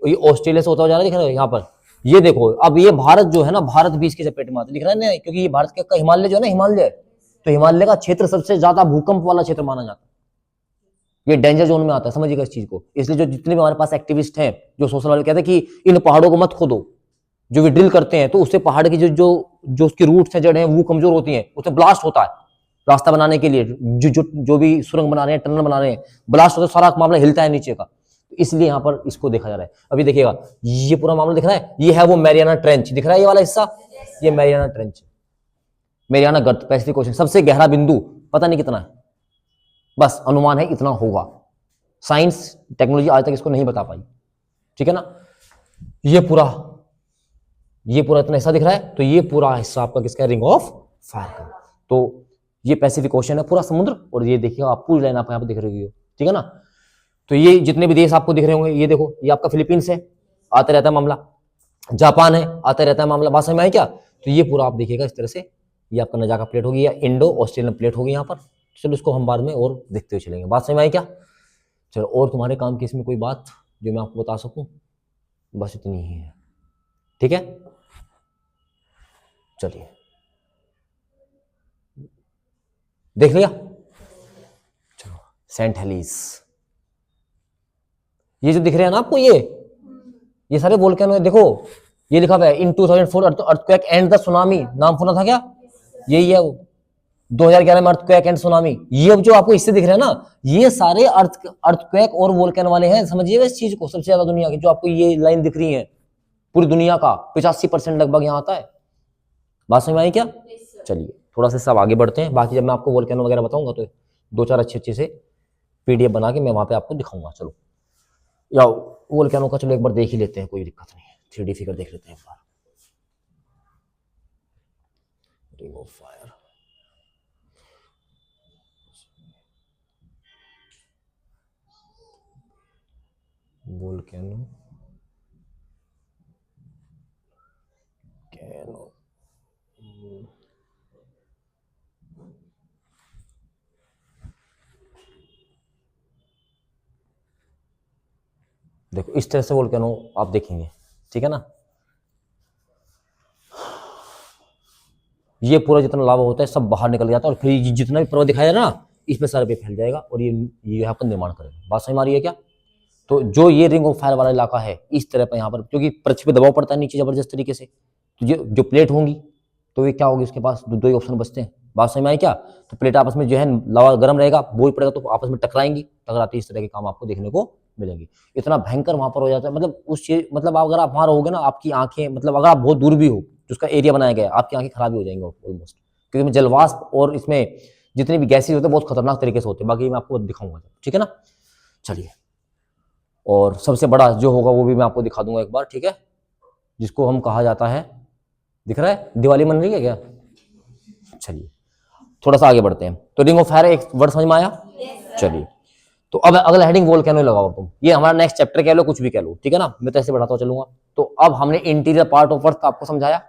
ये ऑस्ट्रेलिया से होता हुआ जा रहा है, दिख रहा है यहाँ पर, ये देखो। अब ये भारत जो है ना, भारत भी इसके चपेट में आता दिख रहा है ना, क्योंकि ये भारत का हिमालय जो है ना, हिमालय, तो हिमालय का क्षेत्र सबसे ज्यादा भूकंप वाला क्षेत्र माना जाता है, ये डेंजर जोन में आता है, समझिएगा इस चीज को। इसलिए जो जितने भी हमारे पास एक्टिविस्ट हैं, जो सोशल वाले कहते हैं कि इन पहाड़ों को मत खोदो, जो भी ड्रिल करते हैं, तो उससे पहाड़ की जो उसकी रूट्स हैं, जड़ हैं, वो कमजोर होती हैं, उससे ब्लास्ट होता है, रास्ता बनाने के लिए जो भी सुरंग बना रहे हैं, टनल बना रहे हैं, ब्लास्ट होता है, सारा मामला हिलता है नीचे का, इसलिए यहाँ पर इसको देखा जा रहा है। अभी देखिएगा, ये पूरा मामला दिख रहा है, ये है वो मैरियाना ट्रेंच, दिख रहा है ये वाला हिस्सा, ये मैरियाना ट्रेंच, मैरियाना गर्त, पैसिफिक ओशन, सबसे गहरा बिंदु, पता नहीं कितना है, बस अनुमान है इतना होगा, साइंस टेक्नोलॉजी आज तक इसको नहीं बता पाई, ठीक है ना। ये पूरा इतना हिस्सा दिख रहा है, तो ये पूरा हिस्सा आपका किसका, रिंग ऑफ फायर का। तो ये पैसिफिक ओशन है, पूरा समुद्र, और ये देखिएगा आप पूरी लाइन आप यहाँ पे दिख रही हो, ठीक है ना। तो ये जितने भी देश आपको दिख रहे होंगे, ये देखो, ये आपका फिलीपींस है, आता रहता है मामला, जापान है, आता रहता है मामला, बात समझ में आई क्या। तो ये पूरा आप देखिएगा इस तरह से, ये आपका नजाका प्लेट होगी या इंडो ऑस्ट्रेलियन प्लेट होगी यहाँ पर। चलो इसको हम बाद में और देखते हुए चलेंगे, बात समझ में आई क्या। चलो, और तुम्हारे काम की इसमें कोई बात जो मैं आपको बता सकूं, बस इतनी ही है, ठीक है। चलिए, देख लिया। चलो, सेंट हेलिस, ये जो दिख रहे हैं ना आपको, ये सारे वोल्केनो है, देखो ये लिखा हुआ है इन 2004 अर्थक्वेक एंड द सुनामी, नाम सुना था क्या, यही है वो, 2011 में अर्थक्वेक एंड सुनामी, ये अब जो आपको इससे दिख रहा है ना, ये सारे अर्थक्वेक और वोल्केनो वाले हैं। समझिएगा इस चीज को, सबसे ज्यादा दुनिया की जो आपको ये लाइन दिख रही है, पूरी दुनिया का 85% लगभग यहाँ आता है। बात समझ में आई क्या? चलिए थोड़ा सा सब आगे बढ़ते हैं, बाकी जब मैं आपको वोल्केनो वगैरह बताऊंगा तो 2-4 अच्छे से पीडीएफ बना के मैं वहां पे आपको दिखाऊंगा। चलो या वोल्केनो का चलो एक बार देख ही लेते हैं, कोई दिक्कत नहीं है, 3D फिगर देख लेते हैं एक बार। रिंग ऑफ फायर, वोल्केनो कैनो, देखो इस तरह से वोल्केनो आप देखेंगे, ठीक है ना। ये पूरा जितना लावा होता है सब बाहर निकल जाता है और फिर जितना भी पर्वत दिखाया ना इसमें सारे पे फैल जाएगा और ये यहाँ पर निर्माण करेगा। बात समझ में आ रही है क्या? तो जो ये रिंग ऑफ फायर वाला इलाका है इस तरह पर यहाँ पर, क्योंकि पृथ्वी पे दबाव पड़ता है नीचे जबरदस्त तरीके से, तो ये जो प्लेट होंगी तो ये क्या होगी, उसके पास दो ही ऑप्शन बचते हैं। बात समझ में आई क्या? तो प्लेट आपस में जो है लावा गर्म रहेगा, बोझ पड़ेगा तो आपस में टकराएंगी, टकराती इस तरह के काम आपको देखने को मिलेंगे। इतना भयंकर वहां पर हो जाता है, मतलब उस चीज, मतलब अगर आप वहां रहोगे ना, आपकी आंखें, मतलब अगर आप बहुत दूर भी हो जिसका एरिया बनाया गया है, आपकी आंखें खराब ही हो जाएंगी ऑलमोस्ट, क्योंकि जलवाष्प और इसमें जितने भी गैसेज होते हैं बहुत खतरनाक तरीके से होते हैं। बाकी मैं आपको दिखाऊंगा, ठीक है ना। चलिए, और सबसे बड़ा जो होगा वो भी मैं आपको दिखा दूंगा एक बार, ठीक है, जिसको हम कहा जाता है, दिख रहा है दिवाली मन रही है क्या? चलिए थोड़ा सा आगे बढ़ते हैं। तो रिंग ऑफ फायर एक वर्ड समझ में आया? चलिए, तो अब अगला हेडिंग वोल्केनो लगाओ तुम, ये हमारा नेक्स्ट चैप्टर कह लो, कुछ भी कह लो, ठीक है ना, मैं तो ऐसे बढ़ाता चलूंगा। तो अब हमने इंटीरियर पार्ट ऑफ अर्थ आपको समझाया,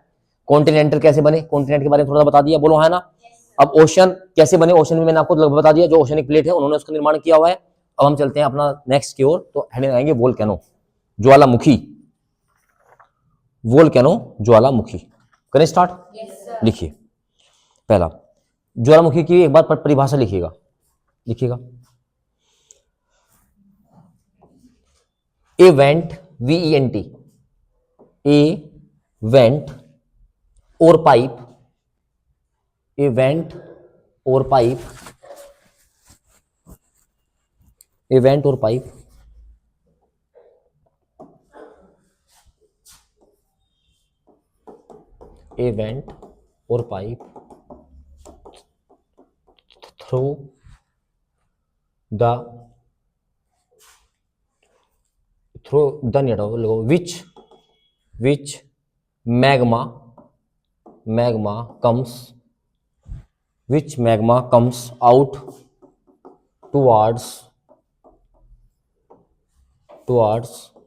कॉन्टिनेंटल कैसे बने, कॉन्टिनेंट के बारे में थोड़ा बता दिया, बोलो है ना। अब ओशन कैसे बने, ओशन भी मैंने आपको लगभग बता दिया, जो ओशनिक प्लेट है उन्होंने उसका निर्माण किया हुआ है। अब हम चलते हैं अपना नेक्स्ट की ओर, तो हेडिंग आएंगे वोल्केनो, ज्वालामुखी, वोल्केनो ज्वालामुखी। करें स्टार्ट? लिखिए पहला, ज्वालामुखी की एक बार परिभाषा लिखिएगा, लिखिएगा, ए वेंट, VENT, ए वेंट और पाइप, ए वेंट और पाइप, ए वेंट और पाइप, ए वेंट और pipe through the which magma comes out towards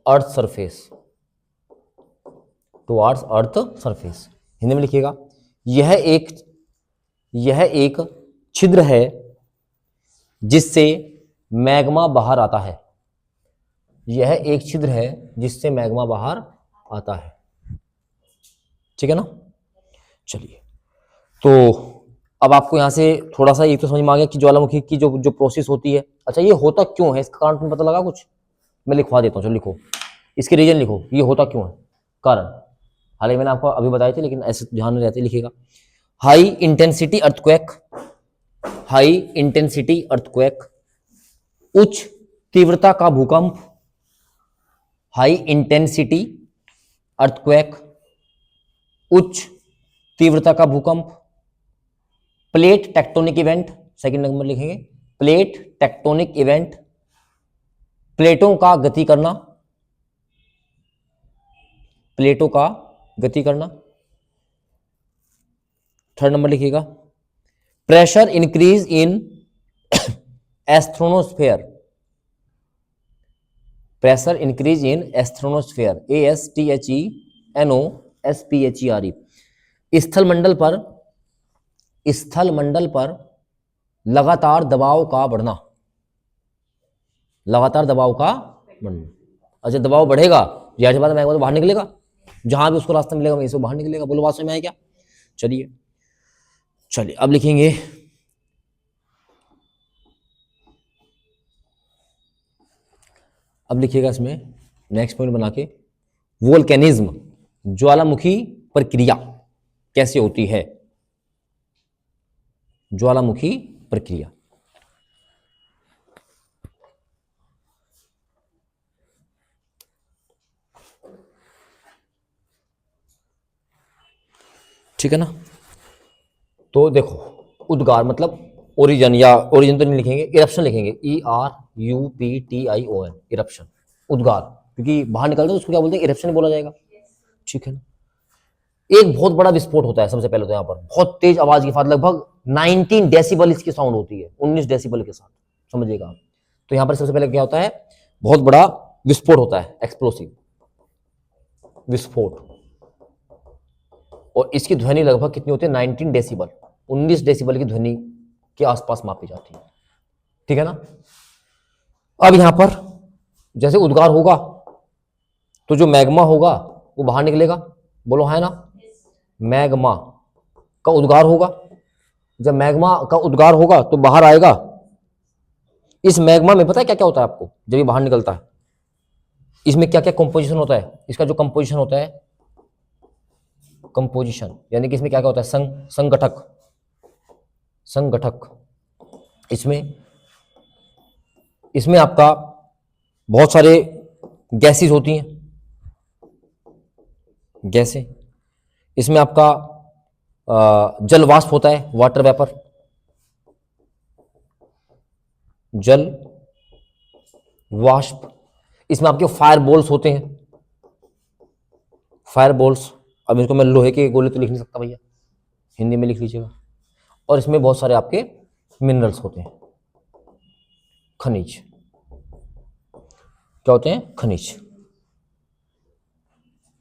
earth surface, Hindi में लिखिएगा, यह एक छिद्र है जिससे मैग्मा बाहर आता है, यह एक छिद्र है जिससे मैग्मा बाहर आता है, ठीक है ना। चलिए, तो अब आपको यहां से थोड़ा सा ये तो समझ में आ गया कि ज्वालामुखी की जो प्रोसेस होती है। अच्छा, ये होता क्यों है, इसका कारण तुम्हें पता लगा कुछ? मैं लिखवा देता हूँ, चलो लिखो, इसके रीजन लिखो, ये होता क्यों है, कारण। हालांकि मैंने आपको अभी बताए थे लेकिन ऐसे ध्यान में रहते, लिखिएगा, हाई इंटेंसिटी अर्थक्वेक, उच्च तीव्रता का भूकंप, हाई इंटेंसिटी अर्थक्वेक, उच्च तीव्रता का भूकंप, plate tectonic event, second number लिखेंगे, प्लेट टेक्टोनिक इवेंट, प्लेटों का गति करना, प्लेटों का गति करना, थर्ड नंबर लिखिएगा, pressure increase in asthenosphere, pressure increase in asthenosphere, ASTHENOSPHERE, स्थल मंडल पर लगातार दबाव का बढ़ना, अच्छा दबाव बढ़ेगा, जैसे बात मैं तो बाहर निकलेगा, जहां भी उसको रास्ता मिलेगा वहीं से बाहर निकलेगा। बोलो बात समझ में आया क्या? चलिए अब लिखेंगे, अब लिखिएगा इसमें नेक्स्ट पॉइंट बना के, वोल्केनिज्म, ज्वालामुखी प्रक्रिया कैसे होती है, ज्वालामुखी प्रक्रिया। ठीक है ना। तो देखो, उद्गार मतलब ओरिजन, या ओरिजन तो नहीं लिखेंगे, इरप्शन लिखेंगे, ERUPTION, इरप्शन, उद्गार, क्योंकि बाहर निकलता है तो उसको क्या बोलते हैं, इरप्शन बोला जाएगा। ठीक है ना। एक बहुत बड़ा विस्फोट होता है सबसे पहले तो यहाँ पर, बहुत तेज आवाज के साथ, लगभग 19 डेसिबल इसकी साउंड होती है, 19 डेसिबल के साथ, समझिएगा आप। तो यहाँ पर सबसे पहले क्या होता है, बहुत बड़ा विस्फोट होता है, एक्सप्लोसिव विस्फोट, और इसकी ध्वनि लगभग कितनी होती है, 19 डेसिबल, 19 डेसिबल की ध्वनि के आसपास मापी जाती है। ठीक है ना। अब यहां पर जैसे उद्गार होगा तो जो मैग्मा होगा वो बाहर निकलेगा, बोलो है ना। मैग्मा का उद्गार होगा, जब मैग्मा का उद्गार होगा तो बाहर आएगा। इस मैग्मा में पता है क्या क्या होता है आपको, जब ये बाहर निकलता है इसमें क्या क्या कंपोजिशन होता है, इसका जो कंपोजिशन होता है, कंपोजिशन यानी कि इसमें क्या क्या होता है, संगठक, संगठक, इसमें आपका बहुत सारे गैसेस होती हैं, गैसें, इसमें आपका जल वाष्प होता है, वाटर वेपर, जल वाष्प, इसमें आपके फायर बॉल्स होते हैं, फायर बॉल्स, अब इसको मैं लोहे के गोले तो लिख नहीं सकता भैया, हिंदी में लिख लीजिएगा। और इसमें बहुत सारे आपके मिनरल्स होते हैं, खनिज, क्या होते हैं, खनिज।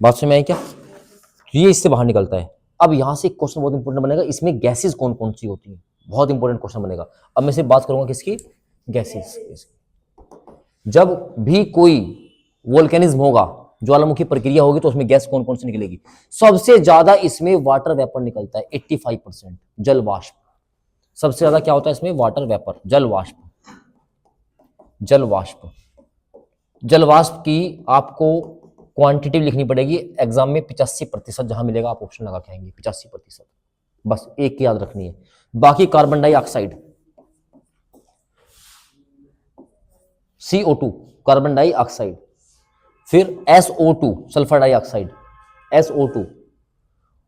बात समझ में आई क्या। तो ये इससे बाहर निकलता है। अब यहां से एक क्वेश्चन बहुत इंपॉर्टेंट बनेगा, इसमें गैसेस कौन कौन सी होती हैं, बहुत इंपॉर्टेंट क्वेश्चन बनेगा। अब मैं सिर्फ बात करूंगा किसकी, गैसेस। जब भी कोई वोल्केनिज्म होगा, ज्वालामुखी प्रक्रिया होगी, तो उसमें गैस कौन कौन सी निकलेगी, सबसे ज्यादा इसमें वाटर वेपर निकलता है, 85%, जल वाष्प। सबसे ज्यादा क्या होता है इसमें, वाटर वेपर, जल वाष्प, जल वाष्प। जल वाष्प की आपको क्वांटिटी लिखनी पड़ेगी एग्जाम में, 85%, जहां मिलेगा आप ऑप्शन लगा के आएंगे, 85%, बस एक की याद रखनी है। बाकी carbon dioxide, CO2, carbon dioxide, फिर SO2, सल्फर डाइऑक्साइड, SO2,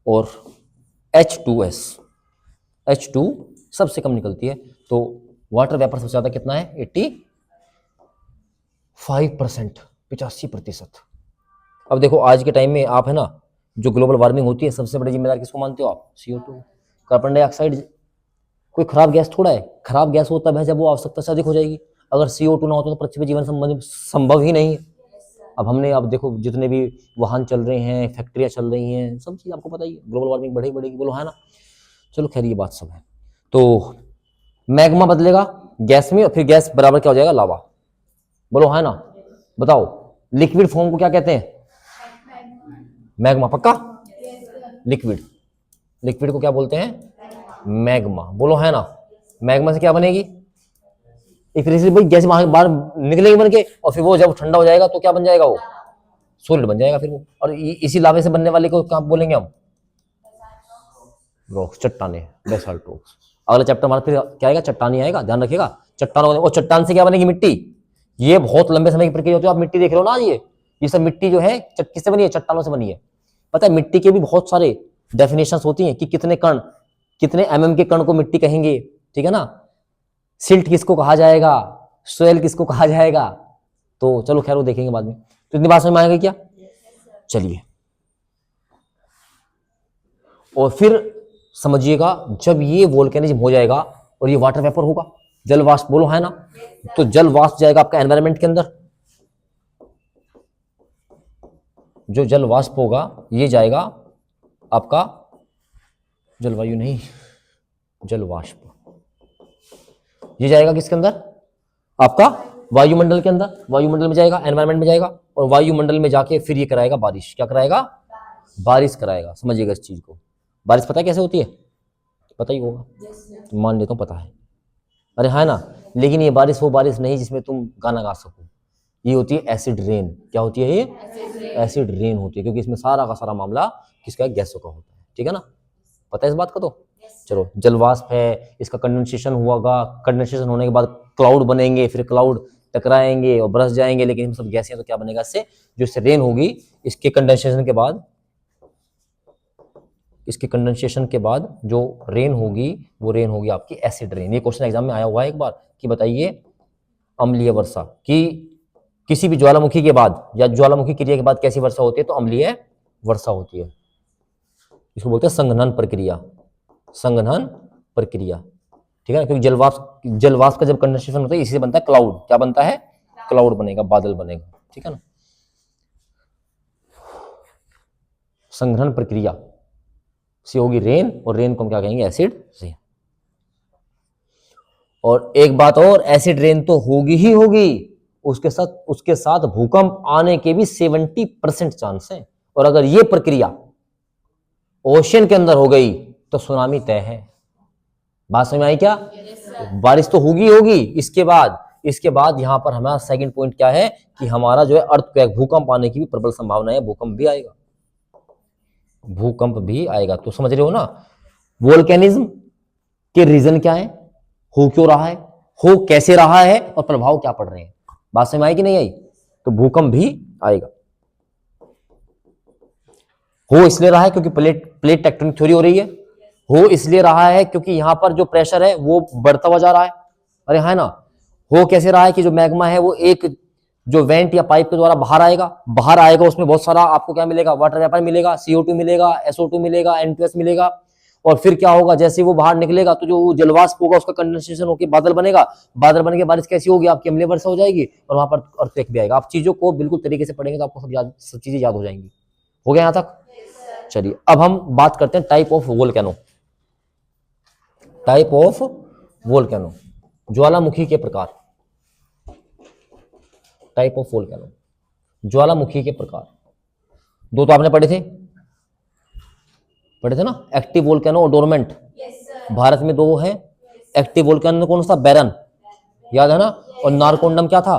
और H2S, H2 सबसे कम निकलती है। तो वाटर वेपर सबसे ज्यादा कितना है, 85%, 85%। अब देखो आज के टाइम में आप है ना, जो ग्लोबल वार्मिंग होती है सबसे बड़े जिम्मेदार किसको मानते हो आप, CO2, कार्बन डाइऑक्साइड। कोई खराब गैस थोड़ा है, खराब गैस हो तब है जब वो आवश्यकता से अधिक हो जाएगी। अगर CO2 ना होता तो पृथ्वी पर जीवन संभव ही नहीं है। अब हमने, अब देखो जितने भी वाहन चल रहे हैं, फैक्ट्रियां चल रही हैं, सब चीज आपको पता ही है, ग्लोबल वार्मिंग बढ़ेगी बढ़ेगी, बोलो है ना। चलो खैर ये बात सब है। तो मैग्मा बदलेगा गैस में, और फिर गैस बराबर क्या हो जाएगा, लावा, बोलो है ना। बताओ लिक्विड फॉर्म को क्या कहते हैं, मैग्मा, पक्का। लिक्विड, लिक्विड को क्या बोलते हैं, मैग्मा, बोलो है ना। मैग्मा से क्या बनेगी, फिर भाई गैस बाहर निकलेगी बन के, और फिर वो जब ठंडा हो जाएगा तो क्या बन जाएगा, वो सॉलिड बन जाएगा फिर वो। और इसी लावे से बनने वाले को क्या बोलेंगे हम, रॉक्स, चट्टाने, बेसाल्ट रॉक्स। अगला चैप्टर हमारा फिर क्या आएगा, चट्टानी आएगा, ध्यान रखिएगा। चट्टान, और चट्टान से क्या बनेगी, मिट्टी। ये बहुत लंबे समय की प्रक्रिया होती है, आप मिट्टी देख रहे हो ना, ये सब मिट्टी जो है किससे बनी है, चट्टानों से बनी है। पता है मिट्टी के भी बहुत सारे डेफिनेशन होती हैं कि कितने कण, कितने mm के कण को मिट्टी कहेंगे, ठीक है ना। सिल्ट किसको कहा जाएगा, सोयल किसको कहा जाएगा, तो चलो खैर वो देखेंगे बाद में। तो इतनी बात समझ में आएगी क्या, चलिए। और फिर समझिएगा, जब ये वोल्केनिज्म हो जाएगा और ये वाटर वेपर होगा, जल वाष्प, बोलो है ना, तो जल वाष्प जाएगा आपका एनवायरनमेंट के अंदर। जो जल वाष्प होगा ये जाएगा आपका, जलवायु नहीं, जल वाष्प, ये जाएगा किसके अंदर, आपका वायुमंडल के अंदर, वायुमंडल में जाएगा, एनवायरनमेंट में जाएगा, और वायुमंडल में जाके फिर ये कराएगा बारिश, क्या कराएगा, बारिश कराएगा। समझिएगा इस चीज को। बारिश पता है कैसे होती है, पता ही होगा, तो मान लेता हूं पता है, अरे है ना। लेकिन ये बारिश वो बारिश नहीं जिसमें तुम गाना गा सको, ये होती है एसिड रेन। क्या होती है ये, एसिड रेन होती है, क्योंकि इसमें सारा का सारा मामला किसका, गैसों का होता है, ठीक है ना। पता है इस बात का, तो चलो, जलवाष्प है, इसका कंडेंसेशन हुआगा, कंडेंसेशन होने के बाद क्लाउड बनेंगे, फिर क्लाउड टकराएंगे और बरस जाएंगे, लेकिन हम सब गैस हैं तो क्या बनेगा इससे, जो इससे रेन होगी, इसके कंडेंसेशन के बाद, इसके कंडेंसेशन के बाद जो रेन होगी वो रेन होगी आपकी एसिड रेन। ये क्वेश्चन एग्जाम में आया हुआ है एक बार कि बताइए अम्लीय वर्षा कि किसी भी ज्वालामुखी के बाद या ज्वालामुखी क्रिया के बाद कैसी वर्षा होती है, तो अम्लीय वर्षा होती है। इसको बोलते हैं संघनन प्रक्रिया, संघनन प्रक्रिया, ठीक है ना, क्योंकि जलवाष्प का जब कंडेंसेशन होता है इसी से बनता है क्लाउड। क्या बनता है? क्लाउड बनेगा, बादल बनेगा, ठीक है ना। संघनन प्रक्रिया से होगी रेन, और रेन को हम क्या कहेंगे? Acid rain. और एक बात और, एसिड रेन तो होगी ही होगी, उसके साथ भूकंप आने के भी 70% चांस है। और अगर ये प्रक्रिया ओशियन के अंदर हो गई तो सुनामी तय है। बात समझ में आई क्या? बारिश तो होगी होगी, इसके बाद यहां पर हमारा सेकंड पॉइंट क्या है कि हमारा जो है अर्थक्वेक, भूकंप आने की भी प्रबल संभावना है, भूकंप भी आएगा, भूकंप भी आएगा। तो समझ रहे हो ना, वोल्केनिज्म के रीजन क्या है, हो क्यों रहा है, हो कैसे रहा है, और प्रभाव क्या पड़ रहे हैं। बात समझ में आई कि नहीं आई? तो भूकंप भी आएगा। हो इसलिए रहा है क्योंकि प्लेट टेक्टोनिक थ्योरी हो रही है, हो इसलिए रहा है क्योंकि यहां पर जो प्रेशर है वो बढ़ता हुआ जा रहा है, अरे है ना। हो कैसे रहा है कि जो मैग्मा है वो एक जो वेंट या पाइप के द्वारा बाहर आएगा, उसमें बहुत सारा आपको क्या मिलेगा? वाटर वेपर मिलेगा, CO2 मिलेगा, SO2 मिलेगा, N2S मिलेगा। और फिर क्या होगा? जैसे ही वो बाहर निकलेगा तो जो जलवाष्प होगा उसका कंडेंसेशन होकर बादल बनेगा, बादल बन के बारिश कैसी होगी? आपकी अम्लीय वर्षा हो जाएगी, और वहां पर अर्थक्वेक भी आएगा। आप चीजों को बिल्कुल तरीके से पढ़ेंगे तो आपको सब चीजें याद हो जाएंगी। हो गया यहां तक? चलिए अब हम बात करते हैं type of volcano. Type of volcano, ज्वालामुखी के प्रकार। टाइप ऑफ वोल्केनो, ज्वालामुखी के प्रकार। दो तो आपने पढ़े थे ना, एक्टिव वोल्केनो और डोरमेंट। भारत में दो है, एक्टिव वोल्केनो कौन सा? बैरन, याद है ना, और नारकोंडम क्या था?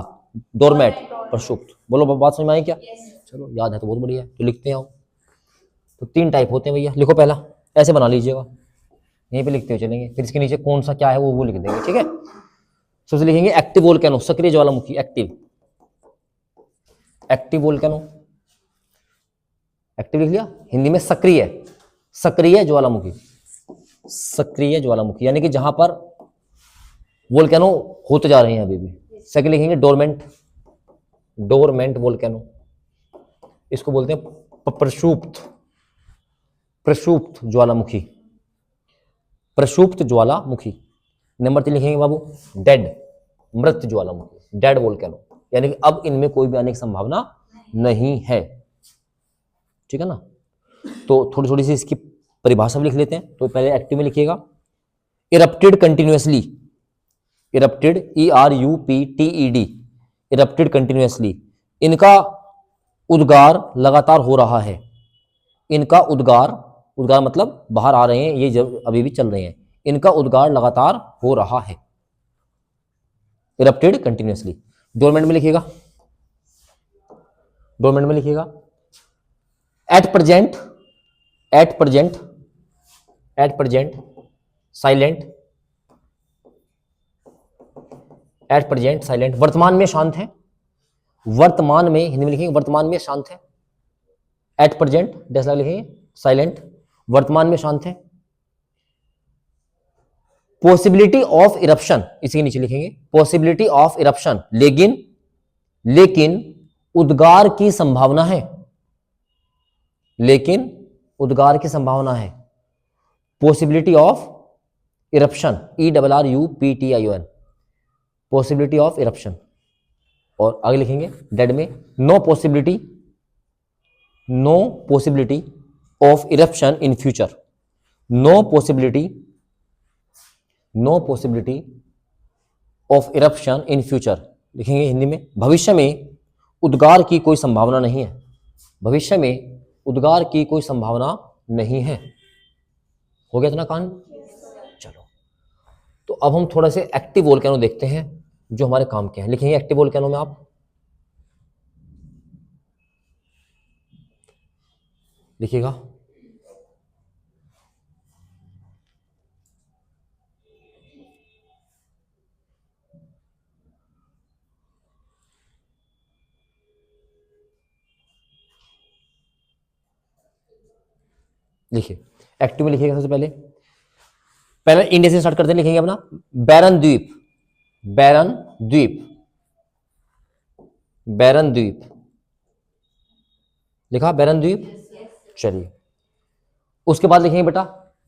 डोरमेट, प्रक्षुब्ध। बोलो बात समझ में आई क्या? चलो याद है तो बहुत बढ़िया है, तो लिखते हैं। तो तीन टाइप होते हैं भैया, लिखो। पहला ऐसे बना लीजिएगा, यहीं पे लिखते हुए चलेंगे, फिर इसके नीचे कौन सा क्या है वो लिख देंगे, ठीक है। सबसे लिखेंगे एक्टिव वोल्केनो, सक्रिय ज्वालामुखी, एक्टिव। एक्टिव वोल्केनो, एक्टिव लिख लिया, हिंदी में सक्रिय, सक्रिय ज्वालामुखी, सक्रिय ज्वालामुखी यानी कि जहां पर वोल्केनो होते जा रहे हैं अभी भी। सेकंड लिखेंगे डोरमेंट, डोरमेंट वोल्केनो, इसको बोलते हैं प्रक्षुब्ध, प्रक्षुब्ध ज्वालामुखी, प्रक्षुब्ध ज्वालामुखी। नंबर 3 लिखेंगे बाबू डेड, मृत ज्वालामुखी, डेड वोल्केनो, यानी कि अब इनमें कोई भी आने की संभावना नहीं है, ठीक है ना। तो थोड़ी थोड़ी सी इसकी परिभाषा भी लिख लेते हैं। तो पहले एक्टिव में लिखिएगा, erupted continuously, erupted, ERUPTED, erupted continuously, इनका उद्गार लगातार हो रहा है, इनका उद्गार, उद्गार मतलब बाहर आ रहे हैं, ये जब अभी भी चल रहे हैं, इनका उद्गार लगातार हो रहा है, इरप्टेड कंटिन्यूअसली। डोरमेंट में लिखिएगा, डोरमेंट में लिखिएगा at present, at present, at present silent, at present silent, वर्तमान में शांत है, वर्तमान में, हिंदी में लिखेंगे वर्तमान में शांत है, एट प्रेजेंट जैसा लिखेंगे साइलेंट, वर्तमान में शांत है। पॉसिबिलिटी ऑफ इरप्शन, इसी के नीचे लिखेंगे पॉसिबिलिटी ऑफ इरप्शन, लेकिन लेकिन उद्गार की संभावना है, लेकिन उद्गार की संभावना है। Possibility of eruption, ERRUPTION, possibility of eruption. और आगे लिखेंगे डेड में no possibility, no possibility of eruption in future, no possibility, no possibility of eruption in future. लिखेंगे हिंदी में भविष्य में उद्गार की कोई संभावना नहीं है, भविष्य में उद्गार की कोई संभावना नहीं है। हो गया इतना कान? चलो, तो अब हम थोड़ा से एक्टिव वोल्केनो देखते हैं जो हमारे काम के हैं। लिखेंगे एक्टिव वोल्केनो में आप लिखिएगा लिखिए, एक्टिव में लिखिएगा सबसे पहले। पहले इंडिया से स्टार्ट करते हैं, लिखेंगे अपना बैरन द्वीप, बैरन द्वीप, बैरन द्वीप, लिखा बैरन द्वीप। चलिए, उसके बाद लिखेंगे बेटा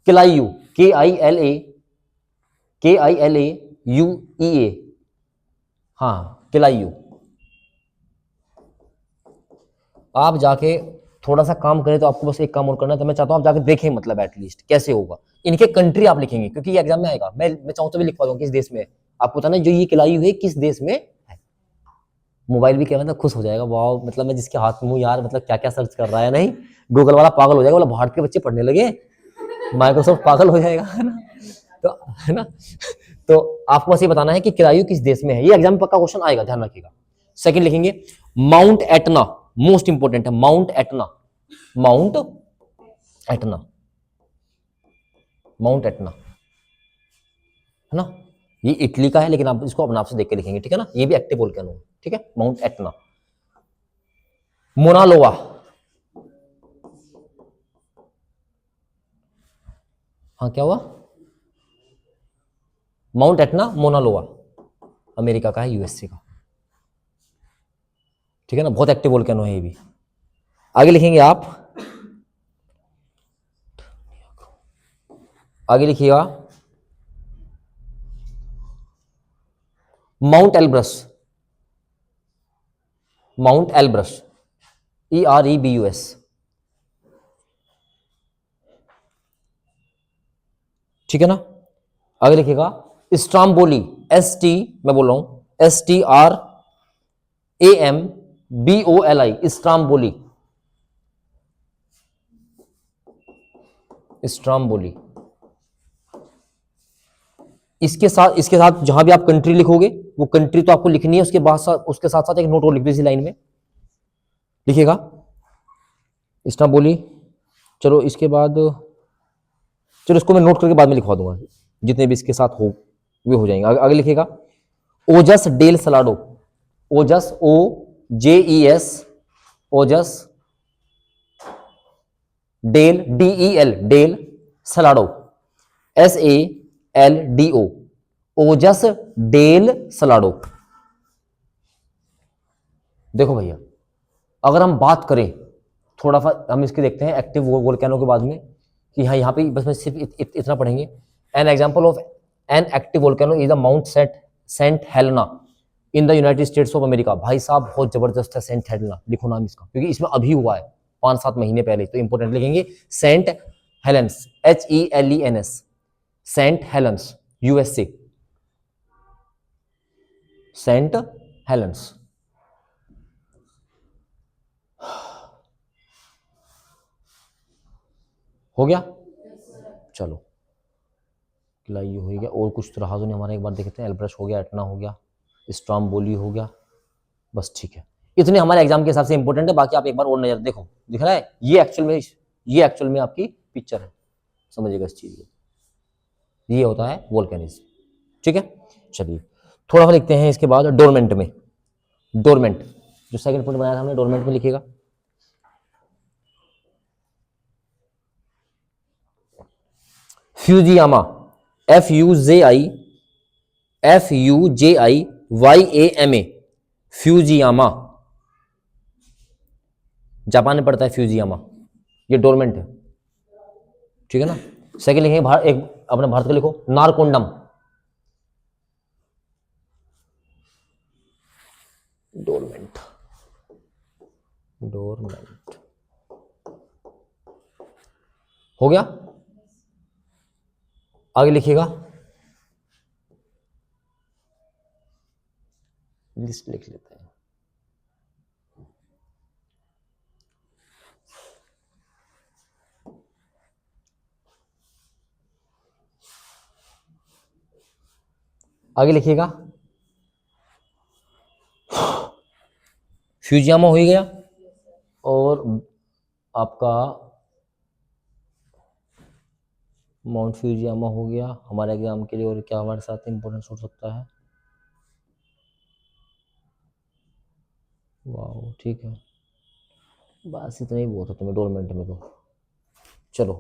किलायू, KILA, KILAUEA, हाँ किलायू। आप जाके थोड़ा सा काम करें तो आपको बस एक काम और करना है, तो मैं चाहता हूं आप जाके देखें, मतलब एटलीस्ट कैसे होगा। इनके कंट्री आप लिखेंगे क्योंकि ये एग्जाम में आएगा। मैं चाहूँ तो भी लिखवा दूंगा किस देश में है, आपको बताना है जो ये किलायू है किस देश में है। मोबाइल भी क्या मतलब खुश हो जाएगा, वाह, मतलब मैं जिसके हाथ में हूँ यार, मतलब क्या क्या सर्च कर रहा है। नहीं, गूगल वाला पागल हो जाएगा, बोला भारत के बच्चे पढ़ने लगे, माइक्रोसॉफ्ट पागल हो जाएगा, है ना। तो है ना, तो आपको बस ये बताना है कि किलायू किस देश में है। ये एग्जाम में पक्का क्वेश्चन आएगा, ध्यान रखिएगा। सेकंड लिखेंगे माउंट एटना, मोस्ट इंपोर्टेंट है mount Etna, mount Etna, mount Etna, है ना। ये इटली का है लेकिन आप इसको अपने आप से देख के लिखेंगे, ठीक है ना। ये भी एक्टिव वोल्केनो है, ठीक है, माउंट एटना। मोनालोवा, हाँ क्या हुआ, माउंट एटना मोनालोवा, अमेरिका का है, यूएसए का, ठीक है ना, बहुत एक्टिव वोल्केनो है ये भी। आगे लिखेंगे आप, आगे लिखिएगा mount Elbrus, mount Elbrus, EREBUS, ठीक है ना। आगे लिखिएगा स्ट्राम्बोली, ST, मैं बोल रहा हूं STRAMBOLI, स्ट्राम्बोली, स्ट्राम्बोली। इसके साथ जहां भी आप कंट्री लिखोगे वो कंट्री तो आपको लिखनी है, उसके साथ साथ एक नोट और लिख दो इसी लाइन में, लिखिएगा इस्तांबुली। चलो इसके बाद, चलो इसको मैं नोट करके बाद में लिखवा दूंगा, जितने भी इसके साथ हो वे हो जाएंगे। आगे लिखिएगा Ojos del Salado, Ojos OJES, Ojos del DEL, del Salado SALDO, Ojos del Salado. देखो भैया, अगर हम बात करें थोड़ा सा, हम इसके देखते हैं एक्टिव वोल्केनो के बाद में कि हाँ यहाँ पे बस मैं सिर्फ इतना पढ़ेंगे। An example of an active volcano is the Mount Saint Helena in the United States of America. भाई साहब बहुत जबरदस्त है सेंट हेलेना, लिखो नाम इसका, क्योंकि इसमें अभी हुआ है 5-7 महीने पहले, तो इंपोर्टेंट लिखेंगे Saint Helens, HELENS, Saint Helens, USA, Saint Helens. हो गया, चलो किलायू हो गया, और कुछ तो रहा तो नहीं हमारा, एक बार देखते हैं। एल्ब्रश हो गया, एटना हो गया, स्ट्राम्बोली हो गया, बस ठीक है। इतने हमारे एग्जाम के हिसाब से इंपॉर्टेंट है, बाकी आप एक बार और नजर देखो, दिख रहा है ये एक्चुअल में आपकी पिक्चर है, समझिएगा इस चीज को, ये होता है वोल्केनिज्म, ठीक है। चलिए थोड़ा सा लिखते हैं इसके बाद डोरमेंट में, डोरमेंट जो सेकंड पॉइंट बनाया था हमने, डोरमेंट में लिखिएगा फ्यूजियामा, FUJIYAMA, फ्यूजियामा, जापान में पड़ता है फ्यूजियामा, ये डोरमेंट है, ठीक है ना। सेकंड लिखेंगे एक अपने भारत का लिखो नारकोंडम, डोरमेंट, डोरमेंट हो गया। आगे लिखिएगा, लिस्ट लिख लेते हैं। आगे लिखिएगा फ्यूजियामा हो ही गया, और आपका माउंट फ्यूजियामा हो गया हमारे एग्जाम के लिए। और क्या हमारे साथ इंपॉर्टेंस हो सकता है, वाह ठीक है, बस इतना ही बहुत है तुम्हें डोरमेंट में तो। चलो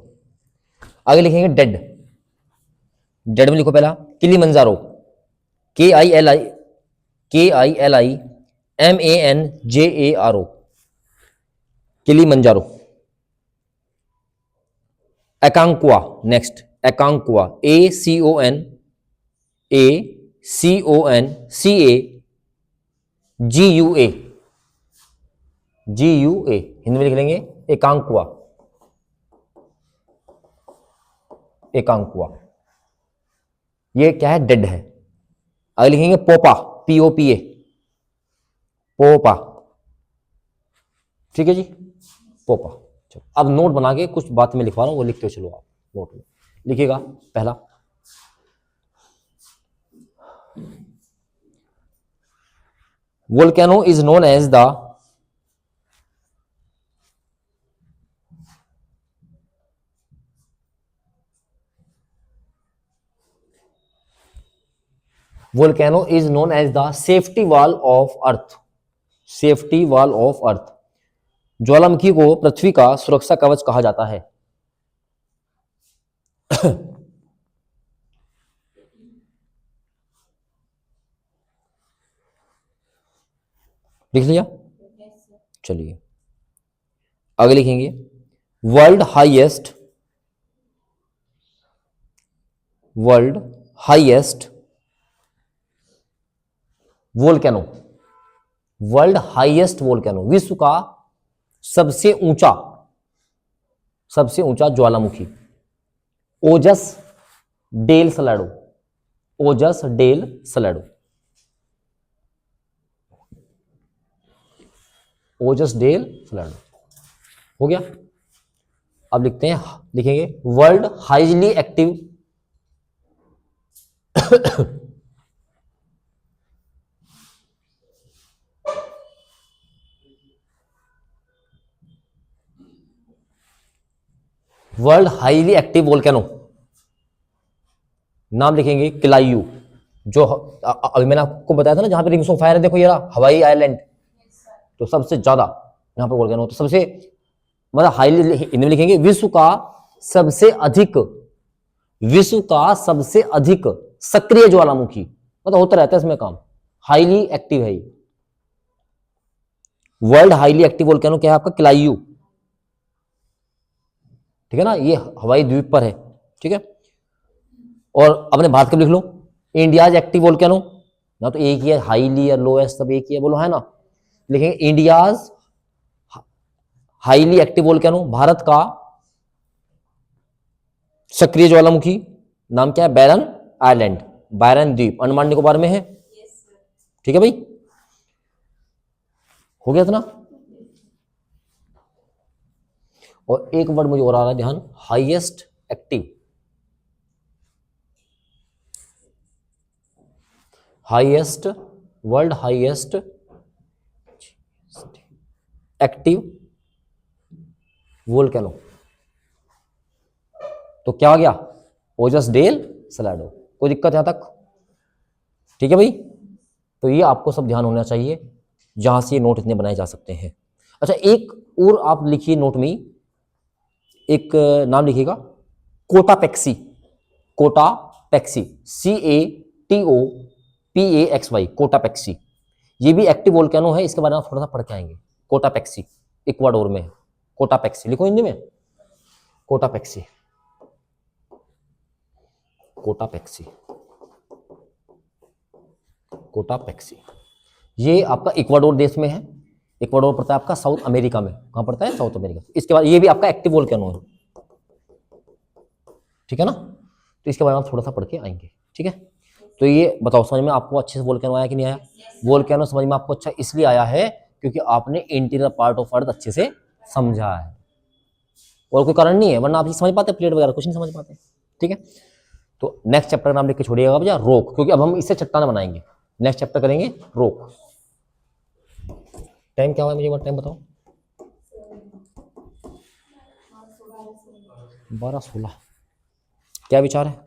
आगे लिखेंगे डेड। डेड में लिखो पहला Kilimanjaro, KILIMANJARO, Kilimanjaro. Aconcagua, next Aconcagua, ACONCAGUA, Hindi में लिख लेंगे एकांक्वा, एकांक्वा। ये क्या है? डेड है। आगे लिखेंगे पोपा, POPA, पोपा। ठीक है जी, पोपा। चलो अब नोट बना के कुछ बात में लिखवा रहा हूं, वो लिखते हो चलो आप नोट में। लिखिएगा पहला, volcano is known as the volcano is known as the safety wall of earth, safety wall of earth। ज्वालामुखी को पृथ्वी का सुरक्षा कवच कहा जाता है। लिख लिया? चलिए आगे लिखेंगे world highest volcano, world highest volcano, विश्व का सबसे ऊंचा ज्वालामुखी, ओजस डेल सलाडो, ओजस डेल सलाडो, ओजस डेल सलाडो। हो गया। अब लिखते हैं, लिखेंगे world highly active world highly active volcano, नाम लिखेंगे किलायू। जो अभी मैंने आपको बताया था ना, जहां पे रिंग्स ऑफ फायर है, देखो ये रहा हवाई आइलैंड, तो सबसे ज्यादा यहां पर वोल्केनो, तो सबसे मतलब हाईली, हिंदी में लिखेंगे विश्व का सबसे अधिक सक्रिय ज्वालामुखी, मतलब होता रहता है इसमें काम, हाईली एक्टिव है ये। वर्ल्ड हाईली एक्टिव वोल्केनो क्या है आपका? किलायू। ठीक है ना, ये हवाई द्वीप पर है। ठीक है, और अपने भारत का लिख लो, इंडियाज एक्टिव वोल्केनो, ना तो एक ही है, हाईली या लोएस्ट सब एक ही है, बोलो है ना। लिखेंगे India's highly active volcano, Bharat का सक्रिय ज्वालामुखी, नाम क्या है? बैरन आइलैंड, बैरन द्वीप, अंडमान निकोबार में है। ठीक है भाई, हो गया इतना। और एक वर्ड मुझे और आ रहा है ध्यान, highest active, highest, world highest active volcano, तो क्या आ गया? ओजस डेल सलाडो। कोई दिक्कत यहां तक? ठीक है भाई, तो ये आपको सब ध्यान होना चाहिए, जहां से ये नोट इतने बनाए जा सकते हैं। अच्छा एक और आप लिखिए नोट में, एक नाम लिखिएगा कोटापेक्सी, कोटापेक्सी, CATOPAXY, कोटापेक्सी। ये भी एक्टिव वोल्केनो है, इसके बारे में थोड़ा सा पढ़ के आएंगे। कोटापेक्सी इक्वाडोर में है, कोटापेक्सी लिखो हिंदी में, कोटापेक्सी, कोटापेक्सी, कोटापेक्सी। ये आपका इक्वाडोर देश में है, इक्वाडोर पड़ता है आपका साउथ अमेरिका में। कहां पड़ता है? South America. इसके बाद ये भी आपका एक्टिव वोल्केनो है। ठीक है ना, तो इसके बारे में आप थोड़ा सा पढ़ के आएंगे। ठीक है, तो ये बताओ समझ में आपको अच्छे से वोल्केनो आया कि नहीं आया? वोल्केनो समझ में आपको अच्छा इसलिए आया है क्योंकि आपने इंटीरियर पार्ट ऑफ अर्थ अच्छे से समझा है, और कोई कारण नहीं है, वरना आप समझ पाते प्लेट वगैरह कुछ नहीं समझ पाते। ठीक है, तो नेक्स्ट चैप्टर का नाम लिख के छोड़िएगा भैया, रोक, क्योंकि अब हम इससे चट्टान बनाएंगे। नेक्स्ट चैप्टर करेंगे रोक। टाइम क्या हुआ मुझे एक टाइम बताओ? 12:16। क्या विचार है?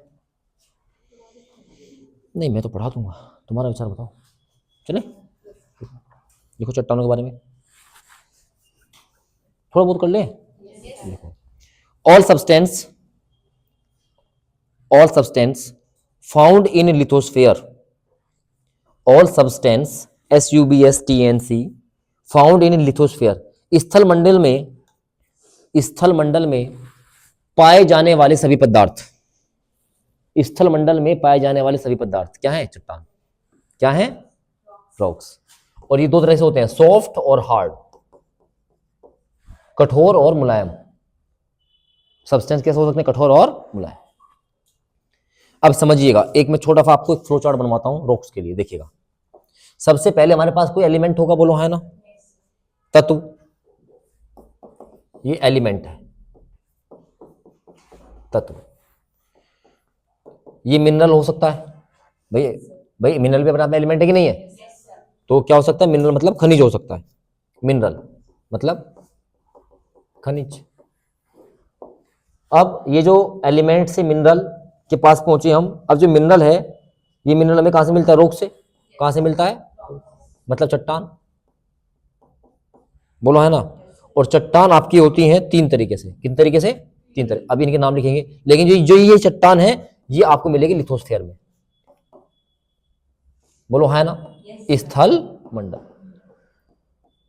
नहीं मैं तो पढ़ा दूंगा, तुम्हारा विचार बताओ। चले लिखो चट्टानों के बारे में, थोड़ा बहुत कर ले। लिखो all substance all substance found in lithosphere, all substance SUBSTANC found in lithosphere, स्थल मंडल में पाए जाने वाले सभी पदार्थ, स्थल मंडल में पाए जाने वाले सभी पदार्थ क्या है? चट्टान। क्या है? रॉक्स। और ये दो तरह से होते हैं, सॉफ्ट और हार्ड, कठोर और मुलायम। सब्सटेंस कैसे हो सकते हैं? कठोर और मुलायम। अब समझिएगा, एक मैं छोटा सा आपको एक फ्लो चार्ट बनवाता हूं रॉक्स के लिए, देखिएगा। सबसे पहले हमारे पास कोई एलिमेंट होगा, बोलो है ना, तत्व, ये एलिमेंट है, तत्व। ये मिनरल हो सकता है, भाई मिनरल भी अपना एलिमेंट है कि नहीं है? तो क्या हो सकता है? मिनरल मतलब खनिज हो सकता है, मिनरल मतलब खनिज। अब ये जो एलिमेंट से मिनरल के पास पहुंचे हम, अब जो मिनरल है, ये मिनरल हमें कहां से मिलता है? रॉक से। कहां से मिलता है? मतलब चट्टान, बोलो है ना। और चट्टान आपकी होती है तीन तरीके से। किन तरीके से? तीन तरह। अभी इनके नाम लिखेंगे, लेकिन जो ये चट्टान है ये आपको मिलेगी लिथोस्फीयर में, बोलो है ना। स्थल मंडल,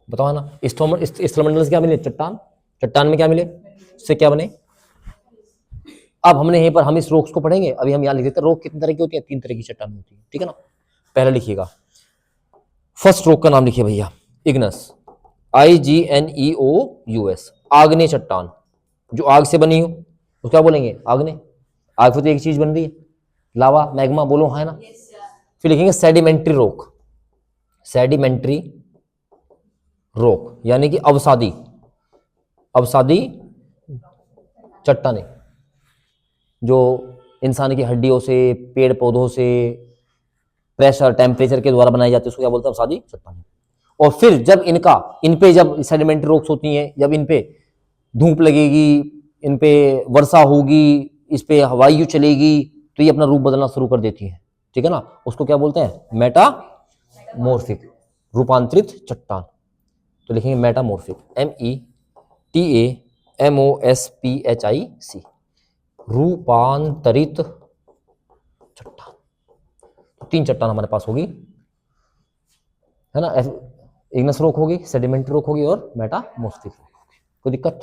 बताओ है ना। स्थल मंडल से क्या मिले? चट्टान। चट्टान में क्या मिले? से क्या बने? अब हमने यहीं पर हम इस रॉक्स को पढ़ेंगे, अभी हम यहाँ लिख देते हैं। रॉक कितनी तरह की होती है? तीन तरह की चट्टान होती है, ठीक है ना। पहले लिखिएगा, फर्स्ट रॉक का नाम लिखिए भैया, इग्नस, IGNEOUS, आग्नेय चट्टान, जो आग से बनी हो तो क्या बोलेंगे? आग्नेय। आग से तो एक चीज बन रही है, लावा, मैग्मा, बोलो है ना। फिर लिखेंगे सेडिमेंट्री रॉक, सेडिमेंट्री रॉक यानी कि अवसादी, अवसादी चट्टानें, जो इंसान की हड्डियों से, पेड़ पौधों से, प्रेशर टेम्परेचर के द्वारा बनाई जाती है, उसको क्या बोलते हैं? अवसादी चट्टानें। और फिर जब इन पे जब सेडिमेंट्री रॉक्स होती हैं, जब इन पे धूप लगेगी, इन पे वर्षा होगी, इस पे हवायु चलेगी, तो ये अपना रूप बदलना शुरू कर देती है, ठीक है ना। उसको क्या बोलते हैं? मेटामॉर्फिक, रूपांतरित चट्टान। तो लिखेंगे मेटामॉर्फिक, METAMOSPHIC, रूपांतरित चट्टान। तो तीन चट्टान हमारे पास होगी, है ना। इग्नस रॉक होगी, सेडिमेंट्री रॉक होगी और मेटामॉर्फिक रॉक होगी। कोई दिक्कत?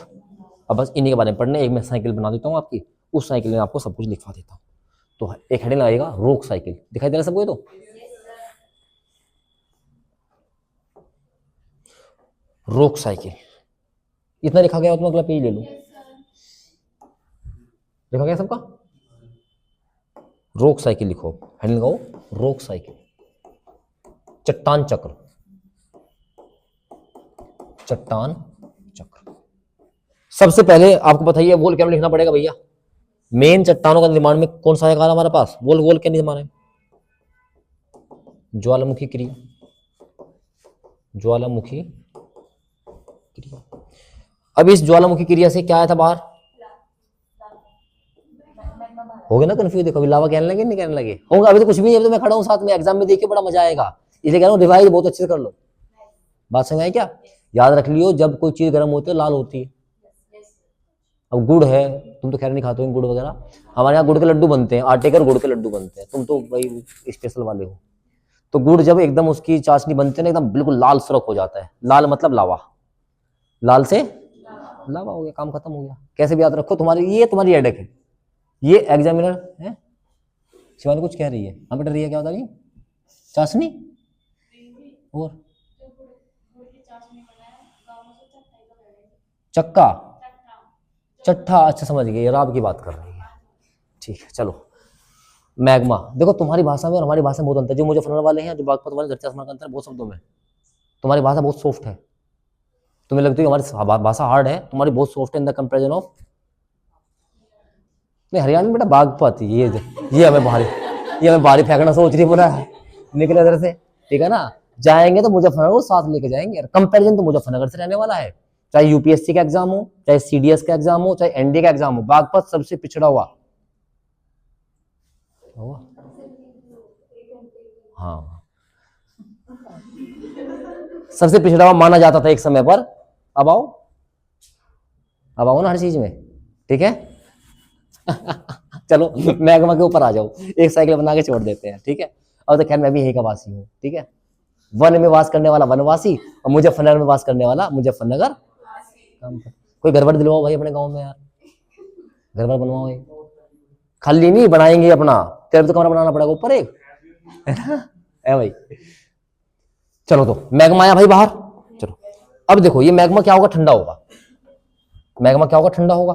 अब बस इन्हीं के बारे में पढ़ने। एक मैं साइकिल बना देता हूँ आपकी, उस साइकिल में आपको सब कुछ लिखवा देता हूँ। तो एक हेडिंग लगेगा रॉक साइकिल, दिखाई दे रहा है सबको? ये तो रॉक साइकिल इतना लिखा गया हो, तुम अगला पेज ले लो। लिखा गया सबका? रॉक साइकिल लिखो, हेडिंग लगाओ रॉक साइकिल। चट्टान चक्र, चट्टान चक्र। सबसे पहले आपको बताइए वोल क्या लिखना पड़ेगा भैया। मेन चट्टानों का निर्माण में कौन सा है हमारे पास? वोल क्या निर्माण है? ज्वालामुखी क्रिया, ज्वालामुखी क्रिया। अब इस ज्वालामुखी क्रिया से क्या आया था बाहर? हो गया ना कंफ्यूज? देखो अभी लावा कहने लगे नहीं कहने लगे होगा, अभी तो कुछ भी नहीं। अभी तो मैं खड़ा हूँ साथ में, एग्जाम में देखिए बड़ा मजा आएगा, इसलिए कह रहा हूँ रिवाइज बहुत अच्छे से कर लो। बात समझ आई क्या? याद रख लियो, जब कोई चीज गर्म होती है लाल होती है। अब गुड़ है, तुम तो खैर नहीं खाते हो गुड़ वगैरह, हमारे यहाँ गुड़ के लड्डू बनते हैं, आटे के और गुड़ के लड्डू बनते हैं, तुम तो भाई स्पेशल वाले हो। तो गुड़ जब एकदम उसकी चाशनी बनती है ना, एकदम बिल्कुल लाल सुरख हो जाता है। लाल मतलब लावा, लाल से लावा हो गया, काम खत्म हो गया। कैसे भी याद रखो, तुम्हारी ये तुम्हारी हेडेक है। ये एग्जामिनर है, शिवानी कुछ कह रही है। हाँ बेटा, रही है क्या बता रही? चाशनी और चक्का, चट्ठा, अच्छा समझ गए, राब की बात कर रही है, ठीक है। चलो मैग्मा, देखो तुम्हारी भाषा में और हमारी भाषा में बहुत अंतर है। जो मुजफ्फरनगर वाले हैं, जो बागपत वाले, धरती आसमान का अंतर बहुत शब्दों में। तुम्हारी भाषा बहुत सॉफ्ट है, तुम्हें लगती है हमारी भाषा हार्ड है, तुम्हारी बहुत सॉफ्ट है इन द कंपेरिजन ऑफ। नहीं हरियाणा में बेटा बागपत, ये हमें बाहरी फेंकना सोच रही है पूरा, निकले इधर से, ठीक है ना। जाएंगे तो मुजफ्फरनगर को साथ लेके जाएंगे। कंपेरिजन तो मुजफ्फरनगर से रहने वाला है, चाहे यूपीएससी का एग्जाम हो, चाहे सीडीएस का एग्जाम हो, चाहे एनडीए का एग्जाम हो। बागपत सबसे पिछड़ा हुआ, हाँ सबसे पिछड़ा हुआ माना जाता था एक समय पर। अब आओ ना हर चीज में, ठीक है। चलो मैग्मा के ऊपर आ जाओ, एक साइकिल बना के छोड़ देते हैं, ठीक है। अब तो खैर मैं भी यही का वासी हूँ, ठीक है। वन में वास करने वाला वनवासी और मुजफ्फरनगर में वास करने वाला मुजफ्फरनगर। कोई घर वर दिलवाओ भाई अपने गांव में यार, घर वर बनवाओ। खाली नहीं बनाएंगे अपना, तेरे तो कमरा बनाना पड़ेगा ऊपर एक, है ना है भाई। चलो तो मैग्मा आया भाई बाहर। चलो अब देखो ये मैग्मा क्या होगा, ठंडा होगा। मैग्मा क्या होगा, ठंडा होगा,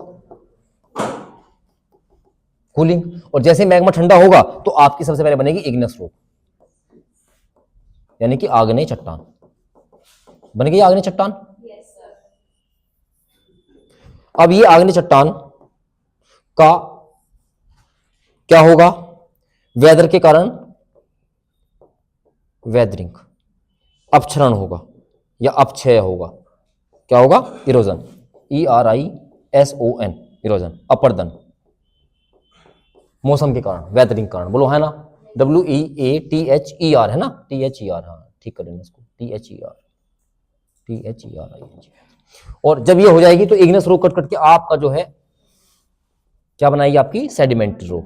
कूलिंग। और जैसे मैग्मा ठंडा होगा तो आपकी सबसे पहले बनेगी इग्नियस रॉक, यानी कि आग्नेय चट्टान बनेगी, आग्नेय चट्टान। अब ये आग्नेय चट्टान का क्या होगा, वेदर के कारण वेदरिंग, अपक्षरण होगा या अपक्षय होगा। क्या होगा, इरोजन, ERISON, इरोजन, अपर्दन, मौसम के कारण, वेदरिंग के कारण, बोलो है ना, WEATHER है ना, THER, हाँ ठीक कर देना इसको, THER। और जब ये हो जाएगी तो इग्नियस रो कट कट के आपका जो है क्या बनाएगी, आपकी सेडिमेंट्री रो।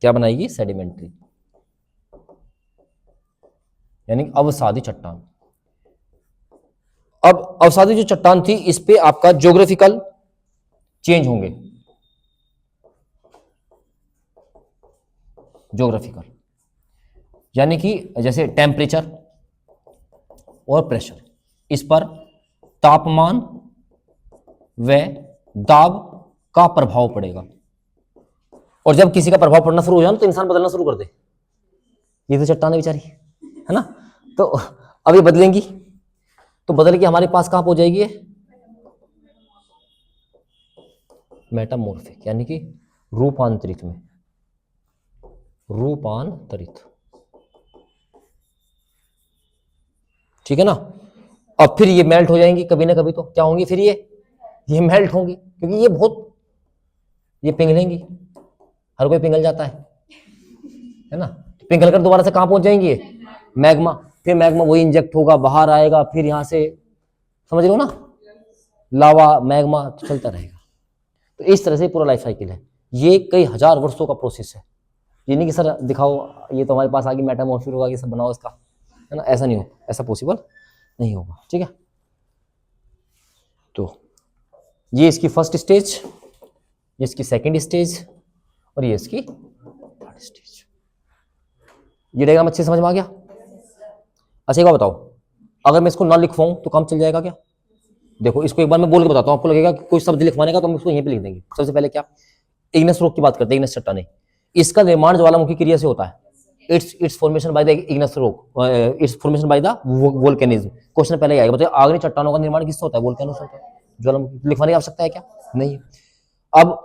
क्या बनाएगी, सेडिमेंट्री, यानी अवसादी चट्टान। अब अवसादी जो चट्टान थी इस पे आपका ज्योग्राफिकल चेंज होंगे, ज्योग्राफिकल यानी कि जैसे टेम्परेचर और प्रेशर, इस पर तापमान व दाब का प्रभाव पड़ेगा। और जब किसी का प्रभाव पड़ना शुरू हो जाए तो इंसान बदलना शुरू कर दे। ये तो चट्टान है बेचारी, है ना, तो अब ये बदलेंगी तो बदल के हमारे पास कहां पहुंच जाएगी, मेटामॉर्फिक, यानी कि रूपांतरित में, रूपांतरित, ठीक है ना। अब फिर ये मेल्ट हो जाएंगी कभी ना कभी, तो क्या होंगी फिर ये मेल्ट होंगी, क्योंकि ये बहुत, ये पिघलेंगी, हर कोई पिघल जाता है ना, पिघल कर दोबारा से कहां पहुंच जाएंगी, मैग्मा। फिर मैग्मा वही इंजेक्ट होगा, बाहर आएगा, फिर यहां से, समझ रहे हो ना, लावा मैग्मा तो चलता रहेगा। तो इस तरह से पूरा लाइफ साइकिल है, ये कई हजार वर्षों का प्रोसेस है। ये नहीं कि सर दिखाओ ये तो हमारे पास आगे मेटामॉर्फिक होगा, ये सब बनाओ इसका, है ना, ऐसा नहीं हो, ऐसा पॉसिबल नहीं होगा, ठीक है। तो ये इसकी फर्स्ट स्टेज, ये इसकी सेकंड स्टेज और ये इसकी थर्ड स्टेज। ये डायग्राम अच्छे समझ में आ गया। अच्छा एक बात बताओ, अगर मैं इसको ना लिखवाऊं तो काम चल जाएगा क्या? देखो इसको एक बार मैं बोल के बताता हूं, आपको लगेगा कि कोई शब्द लिखवाने का तो हम इसको यहीं पे लिख देंगे। सबसे पहले क्या, इग्नियस रॉक की बात करते हैं, इग्नियस चट्टानें। इसका निर्माण ज्वालामुखी क्रिया से होता है। It's formation by the igneous rock, it's formation by the volcanism. Question पहले आएगा, बताइए आग्नेय चट्टानों का निर्माण किससे होता है, वोल्केनो से होता है। ज्वालामुखी लिखवाने की आवश्यकता है क्या? नहीं। अब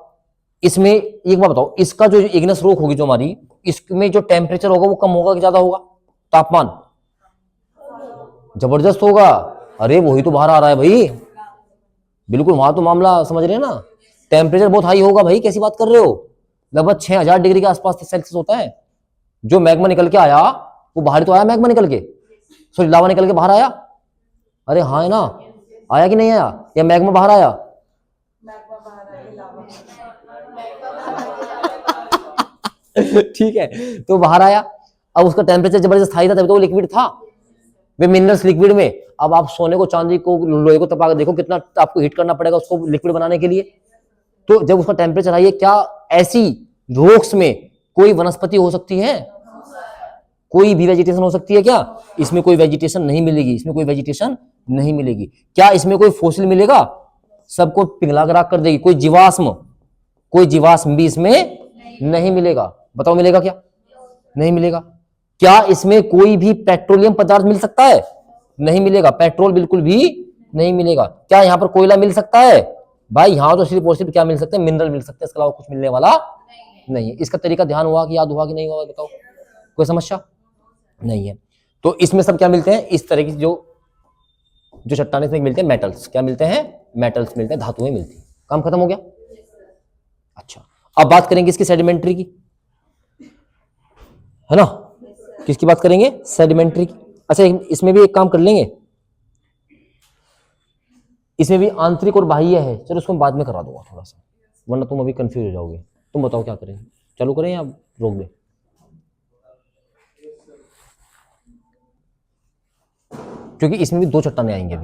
इसमें एक बात बताओ, इसका जो इग्नियस रॉक होगी जो हमारी, इसमें जो टेम्परेचर होगा वो कम होगा कि ज्यादा होगा? तापमान जबरदस्त होगा। अरे वही तो बाहर आ रहा है भाई, बिल्कुल वहां तो मामला समझ रहे हैं ना, टेम्परेचर बहुत हाई होगा भाई, कैसी बात कर रहे हो, लगभग 6000 डिग्री के आसपास सेल्सियस होता है। जो मैग्मा निकल के आया वो बाहर तो आया, मैग्मा निकल के, सॉरी लावा निकल के बाहर आया। अरे हाँ है ना, आया कि नहीं आया, या मैग्मा बाहर आया? ठीक है, तो बाहर आया। अब उसका टेम्परेचर जबरदस्त हाई था, तभी तो वो लिक्विड था, वे मिनरल्स लिक्विड में। अब आप सोने को, चांदी को, लोहे को तपाकर देखो कितना आपको हीट करना पड़ेगा उसको लिक्विड बनाने के लिए। तो जब उसका टेम्परेचर हाई है, क्या ऐसी रॉक्स में कोई वनस्पति हो सकती है? कोई भी वेजिटेशन हो सकती है क्या? इसमें कोई वेजिटेशन नहीं मिलेगी, इसमें कोई वेजिटेशन नहीं मिलेगी। क्या इसमें कोई फॉसिल मिलेगा? सबको पिघला कर राख कर देगी। कोई जीवाश्म भी इसमें नहीं मिलेगा। बताओ मिलेगा क्या? नहीं मिलेगा। क्या इसमें कोई भी पेट्रोलियम पदार्थ मिल सकता है? नहीं मिलेगा, पेट्रोल बिल्कुल भी नहीं मिलेगा। क्या यहाँ पर कोयला मिल सकता है? भाई यहाँ तो सिर्फ और सिर्फ क्या मिल सकते हैं, मिनरल मिल सकते हैं, इसके अलावा कुछ मिलने वाला नहीं है। इसका तरीका ध्यान हुआ कि याद हुआ कि नहीं हुआ, बताओ, कोई समस्या नहीं है। तो इसमें सब क्या मिलते हैं, इस तरह की जो चट्टानें इसमें मिलते हैं, मेटल्स। क्या मिलते हैं? मेटल्स मिलते हैं, धातुएं मिलती हैं। काम खत्म हो गया। अच्छा अब बात करेंगे इसकी सेडिमेंट्री की, है ना, किसकी बात करेंगे? सेडिमेंट्री की। अच्छा इसमें भी एक काम कर लेंगे, इसमें भी आंतरिक और बाह्य है, चलो उसको बाद में करा दूंगा थोड़ा सा, वरना तुम अभी कंफ्यूज हो जाओगे। तुम बताओ क्या करें, चालू करें या रोक दें? क्योंकि इसमें भी 2 चट्टानें आएंगे अभी।